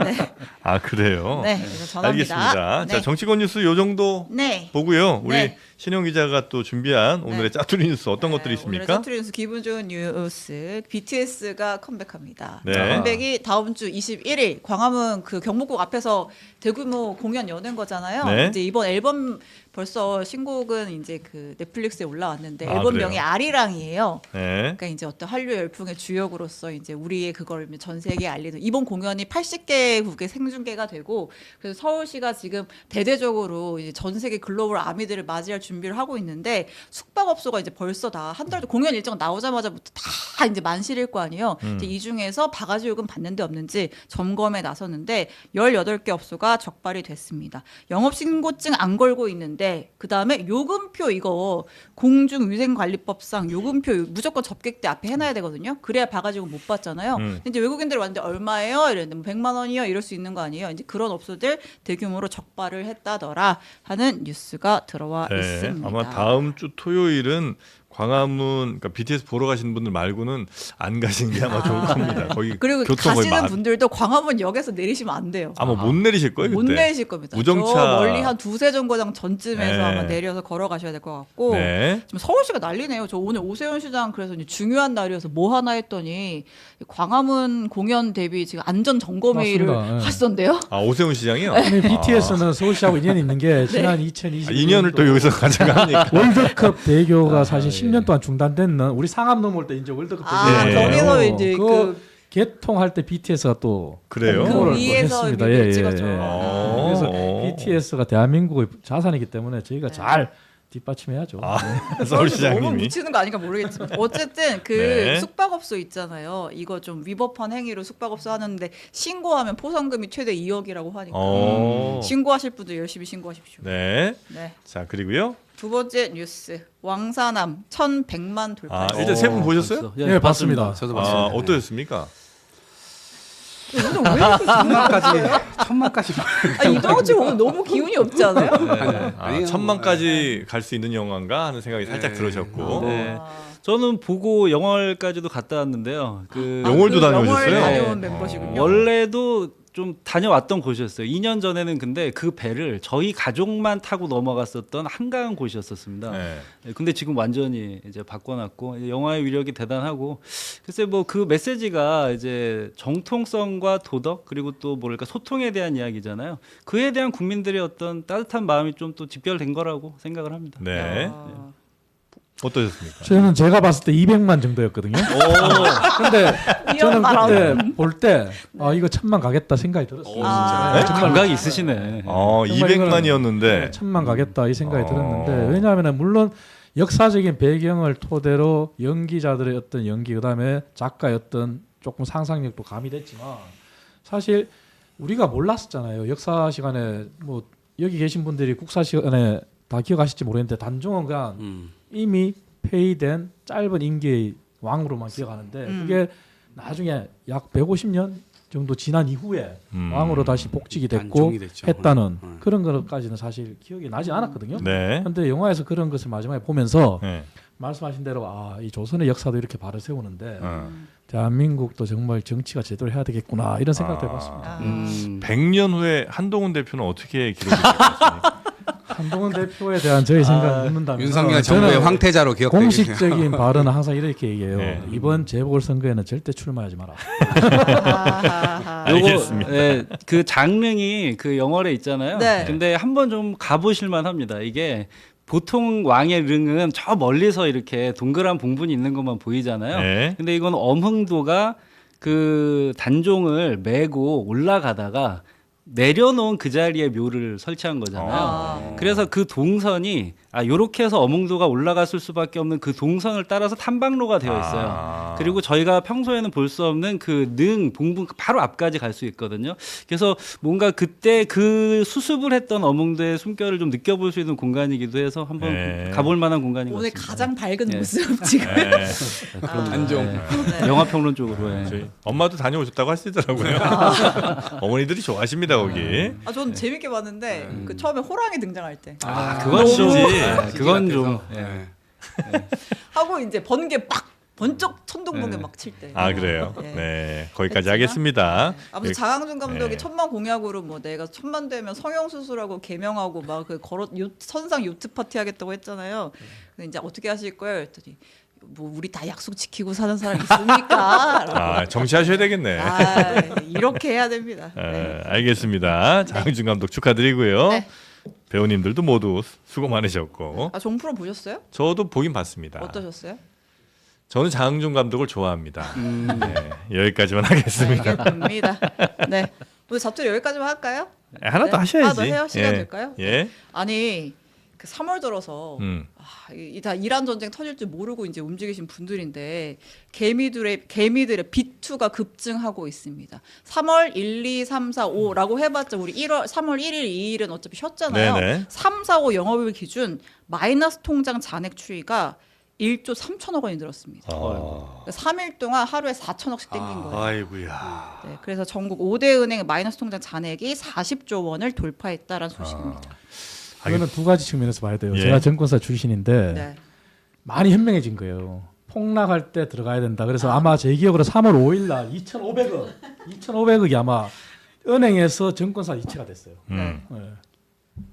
네, 아 그래요? 네, 그래서 전합니다. 알겠습니다. 네. 자 정치권 뉴스 요 정도 네. 보고요. 우리 네. 신영 기자가 또 준비한 오늘의 짜투리 뉴스 어떤 것들이 오늘의 있습니까? 짜투리 뉴스 기분 좋은 뉴스. BTS가 컴백합니다. 네. 컴백이 다음 주 21일 광화문 그 경복궁 앞에서 대규모 공연 여는 거잖아요. 네. 이제 이번 앨범 벌써 신곡은 이제 그 넷플릭스에 올라왔는데 아, 앨범명이 그래요? 아리랑이에요. 네. 그러니까 이제 어떤 한류 열풍의 주역으로서 이제 우리의 그걸 전 세계에 알리는 이번 공연이 80개국에 생중계가 되고 그래서 서울시가 지금 대대적으로 이제 전 세계 글로벌 아미들을 맞이할 준비를 하고 있는데 숙박업소가 이제 벌써 다 한 달 공연 일정 나오자마자부터 다 이제 만실일 거 아니에요. 이제 이 중에서 바가지 요금 받는 데 없는지 점검에 나섰는데 18개 업소가 적발이 됐습니다. 영업신고증 안 걸고 있는데 그다음에 요금표 이거 공중위생관리법상 요금표 무조건 접객 때 앞에 해놔야 되거든요. 그래야 바가지 요금 못 받잖아요. 근데 이제 외국인들이 왔는데 얼마예요? 이랬는데 뭐 100만 원이요? 이럴 수 있는 거 아니에요. 이제 그런 업소들 대규모로 적발을 했다더라 하는 뉴스가 들어와 네. 있습니다. 아마 다음 주 토요일은 광화문 그러니까 BTS 보러 가시는 분들 말고는 안 가시는 게 아마 좋을 겁니다. 거기 그리고 교통 거의 가시는 분들도 광화문역에서 내리시면 안 돼요. 아마 못 내리실 거예요. 못 그때. 내리실 겁니다. 우정차. 저 멀리 한 두세 정거장 전쯤에서 네. 아마 내려서 걸어가셔야 될 것 같고 네. 지금 서울시가 난리네요. 저 오늘 오세훈 시장 그래서 이제 중요한 날이어서 뭐 하나 했더니 광화문 공연 대비 지금 안전 점검 회의를 맞습니다. 네. 하시던데요. 아 오세훈 시장이요? 근데 BTS는 서울시하고 인연이 있는 게 지난 2020 2년을 또 여기서 가져가니까. 월드컵 대교가 사실 예. 10년 동안 중단됐는 우리 상암 넘어올 때 이제 월드컵 대교 아, 네. 거기서 이제 그 개통할 때 BTS가 또 그래요? 그 홍보를 또 위에서 했습니다. 뮤비를 찍었죠. 어. 그래서 BTS가 대한민국의 자산이기 때문에 저희가 잘 뒷받침해야죠. 아, 너무 서울시장님이. 묻히는 거 아닌가 모르겠지만 어쨌든 그 네. 숙박업소 있잖아요. 이거 좀 위법한 행위로 숙박업소 하는데 신고하면 포상금이 최대 2억이라고 하니까 신고하실 분들 열심히 신고하십시오. 네. 네. 자 그리고요. 두 번째 뉴스 왕사남 1,100만 돌파. 아 일단 세 분 보셨어요? 네, 봤습니다. 저도 아 봤습니다. 어떠셨습니까? 오늘 왜 이렇게 천만까지 이동호 씨 오늘 너무 기운이 없지 않아요? 아, 아니요. 1000만까지 갈 수 있는 영화인가 하는 생각이 살짝 들으셨고. 네. 저는 보고 영월까지도 갔다 왔는데요. 그 영월도 다녀오셨어요? 영월 다녀온 네. 멤버시군요. 원래도 좀 다녀왔던 곳이었어요. 2년 전에는 근데 그 배를 저희 가족만 타고 넘어갔었던 한가한 곳이었었습니다. 네. 네, 근데 지금 완전히 이제 바꿔놨고 이제 영화의 위력이 대단하고 글쎄 뭐 그 메시지가 이제 정통성과 도덕 그리고 또 뭐랄까 소통에 대한 이야기잖아요. 그에 대한 국민들의 어떤 따뜻한 마음이 좀 또 집결된 거라고 생각을 합니다. 네. 아. 어떠셨습니까? 저는 제가 봤을 때 200만 정도였거든요. 근데 저는 그때 볼 때 이거 1000만 가겠다 생각이 들었어요. 아. 네? 정말 감각이 있으시네. 정말 200만이었는데 1000만 가겠다 이 생각이 들었는데 왜냐하면 물론 역사적인 배경을 토대로 연기자들의 어떤 연기 그다음에 작가의 어떤 조금 상상력도 가미됐지만 사실 우리가 몰랐었잖아요. 역사 시간에 뭐 여기 계신 분들이 국사 시간에 다 기억하실지 모르겠는데 단종호가 이미 폐위된 짧은 임기의 왕으로만 기억하는데 그게 나중에 약 150년 정도 지난 이후에 왕으로 다시 복직이 됐고 단종이 됐죠. 했다는 그런 것까지는 사실 기억이 나지 않았거든요. 네. 그런데 영화에서 그런 것을 마지막에 보면서 네. 말씀하신 대로 이 조선의 역사도 이렇게 발을 세우는데 어. 대한민국도 정말 정치가 제대로 해야 되겠구나 이런 생각도 해봤습니다. 아. 100년 후에 한동훈 대표는 어떻게 기록이 될 것입니까? 한동훈 대표에 대한 저희 생각을 묻는다면 윤석열 정부의 황태자로 기억되겠네요. 공식적인 발언은 항상 이렇게 얘기해요. 네. 이번 재보궐선거에는 절대 출마하지 마라. 아하하. 알겠습니다. 네, 그 장릉이 그 영월에 있잖아요. 네. 근데 한번 좀 가보실 만합니다. 이게 보통 왕의 릉은 저 멀리서 이렇게 동그란 봉분이 있는 것만 보이잖아요. 네. 근데 이건 엄흥도가 그 단종을 메고 올라가다가 내려놓은 그 자리에 묘를 설치한 거잖아요. 그래서 그 동선이 요렇게 해서 어몽도가 올라갔을 수밖에 없는 그 동선을 따라서 탐방로가 되어 있어요. 그리고 저희가 평소에는 볼 수 없는 그 능, 봉분 바로 앞까지 갈 수 있거든요. 그래서 뭔가 그때 그 수습을 했던 어몽도의 숨결을 좀 느껴볼 수 있는 공간이기도 해서 한번 네. 가볼 만한 공간인 것 오늘 같습니다. 가장 밝은 네. 모습 지금. 네. 단종. 영화평론 쪽으로. 예. 저희 엄마도 다녀오셨다고 하시더라고요. 어머니들이 좋아하십니다 거기. 전 재밌게 봤는데 그 처음에 호랑이 등장할 때 그건 좀, 너무 그건 좀. 네. 하고 이제 번개 빡 번쩍 천둥번개 네. 막 칠 때. 아 그래요. 네. 네 거기까지 했지만, 하겠습니다. 아무튼 장항준 감독이 네. 천만 공약으로 뭐 내가 천만 되면 성형 수술하고 개명하고 막 그 선상 요트 파티 하겠다고 했잖아요. 근데 이제 어떻게 하실 거예요? 했더니 뭐 우리 다 약속 지키고 사는 사람 있습니까? 아 정치하셔야 되겠네. 이렇게 해야 됩니다. 네. 알겠습니다. 장항준 감독 축하드리고요. 네. 배우님들도 모두 수고 많으셨고 종프로 보셨어요? 저도 보긴 봤습니다. 어떠셨어요? 저는 장항준 감독을 좋아합니다. 네, 여기까지만 하겠습니다. 알겠습니다. 네. 오늘 잡투리 여기까지만 할까요? 하나 더 네. 하셔야지. 하나 더 해요? 시간 예. 될까요? 예. 아니 그 3월 들어서 다 이란 전쟁 터질 줄 모르고 이제 움직이신 분들인데 개미들의 비투가 급증하고 있습니다. 3월 1, 2, 3, 4, 5라고 해봤자 우리 3월 1일, 2일은 어차피 쉬었잖아요. 네네. 3, 4, 5 영업일 기준 마이너스 통장 잔액 추이가 1조 3천억 원이 늘었습니다. 3일 동안 하루에 4천억씩 땡긴 거예요. 아이고야. 네, 그래서 전국 5대 은행 마이너스 통장 잔액이 40조 원을 돌파했다라는 소식입니다. 이거는 두 가지 측면에서 봐야 돼요. 예. 제가 정권사 출신인데 네. 많이 현명해진 거예요. 폭락할 때 들어가야 된다. 그래서 아마 제 기억으로 3월 5일 날 2,500억이 아마 은행에서 정권사 이체가 됐어요. 네.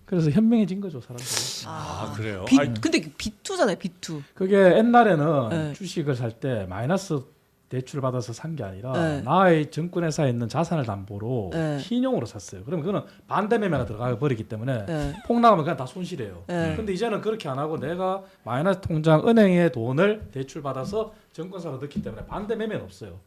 그래서 현명해진 거죠, 사람들이. 그래요. 근데 비투잖아요, 비투. 그게 옛날에는 네. 주식을 살 때 마이너스 대출 받아서 산 게 아니라 네. 나의 정권회사에 있는 자산을 담보로 네. 신용으로 샀어요. 그러면 그거는 반대 매매가 들어가 버리기 때문에 네. 폭락하면 그냥 다 손실이에요. 네. 근데 이제는 그렇게 안 하고 내가 마이너스 통장 은행의 돈을 대출 받아서 정권사로 넣기 때문에 반대 매매는 없어요.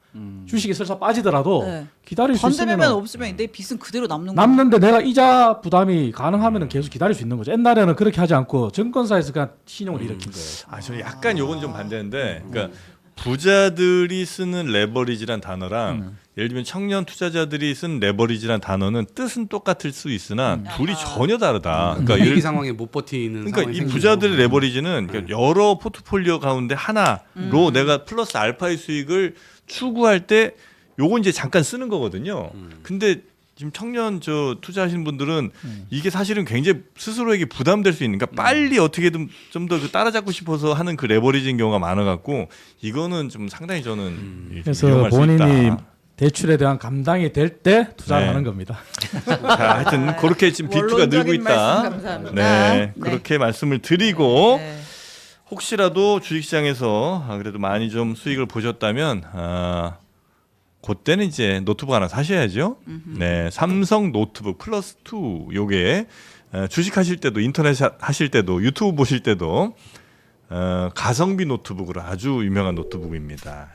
주식이 설사 빠지더라도 네. 기다릴 수 반대 있으면 매매는 없으면 내 빚은 그대로 남는 거예요. 남는데 내가 이자 부담이 가능하면 계속 기다릴 수 있는 거죠. 옛날에는 그렇게 하지 않고 정권사에서 그냥 신용을 일으킨 거예요. 저 약간 요건 좀 반대인데, 그러니까 부자들이 쓰는 레버리지란 단어랑 예를 들면 청년 투자자들이 쓴 레버리지란 단어는 뜻은 똑같을 수 있으나 둘이 전혀 다르다. 그러니까 위기 상황에 못 버티는 그러니까 상황이 이 생기고. 부자들의 레버리지는 그러니까 여러 포트폴리오 가운데 하나로 내가 플러스 알파의 수익을 추구할 때 요건 이제 잠깐 쓰는 거거든요. 근데 지금 청년 투자하시는 분들은 이게 사실은 굉장히 스스로에게 부담될 수 있는, 그러니까 빨리 어떻게든 좀 더 따라잡고 싶어서 하는 그 레버리지인 경우가 많아갖고 이거는 좀 상당히 저는 그래서 위험할 수 본인이 있다. 대출에 대한 감당이 될 때 투자를 네. 하는 겁니다. 자, 하여튼 그렇게 지금 비투가 늘고 원론적인 있다. 말씀 감사합니다. 네, 그렇게 말씀을 드리고 네. 혹시라도 주식시장에서 그래도 많이 좀 수익을 보셨다면 그때는 이제 노트북 하나 사셔야죠. 네, 삼성 노트북 플러스 2 요게 주식하실 때도 인터넷 하실 때도 유튜브 보실 때도 가성비 노트북으로 아주 유명한 노트북입니다.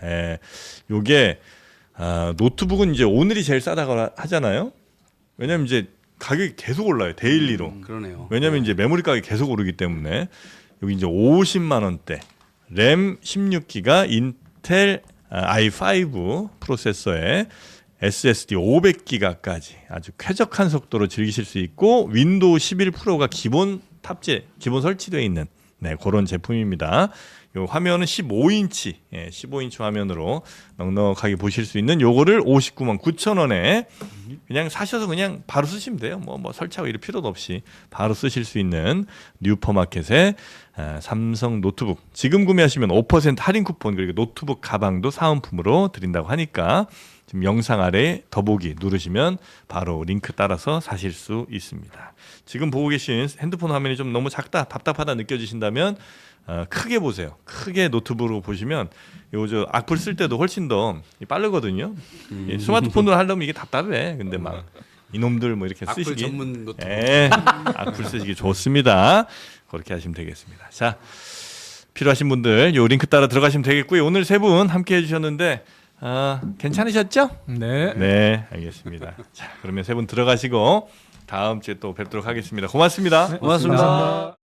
요게 노트북은 이제 오늘이 제일 싸다고 하잖아요. 왜냐면 이제 가격이 계속 올라요. 데일리로. 그러네요. 왜냐면 이제 메모리 가격이 계속 오르기 때문에 여기 이제 50만 원대 램 16기가 인텔 i5 프로세서에 SSD 500기가까지 아주 쾌적한 속도로 즐기실 수 있고 윈도우 11 프로가 기본 설치되어 있는 네, 그런 제품입니다. 요 화면은 15인치, 15인치 화면으로 넉넉하게 보실 수 있는 요거를 59만 9천 원에 그냥 사셔서 그냥 바로 쓰시면 돼요. 뭐 설치하고 이럴 필요도 없이 바로 쓰실 수 있는 뉴퍼마켓의 삼성 노트북. 지금 구매하시면 5% 할인 쿠폰 그리고 노트북 가방도 사은품으로 드린다고 하니까 지금 영상 아래 더보기 누르시면 바로 링크 따라서 사실 수 있습니다. 지금 보고 계신 핸드폰 화면이 좀 너무 작다, 답답하다 느껴지신다면 크게 보세요. 크게 노트북으로 보시면 요 악플 쓸 때도 훨씬 더 빠르거든요. 스마트폰으로 하려면 이게 답답해. 근데 막 이놈들 뭐 이렇게 악플 쓰시기 전문 노트북. 악플 쓰시기 좋습니다. 그렇게 하시면 되겠습니다. 자, 필요하신 분들 요 링크 따라 들어가시면 되겠고요. 오늘 세 분 함께 해주셨는데 괜찮으셨죠? 네. 네, 알겠습니다. 자, 그러면 세 분 들어가시고 다음 주에 또 뵙도록 하겠습니다. 고맙습니다. 고맙습니다.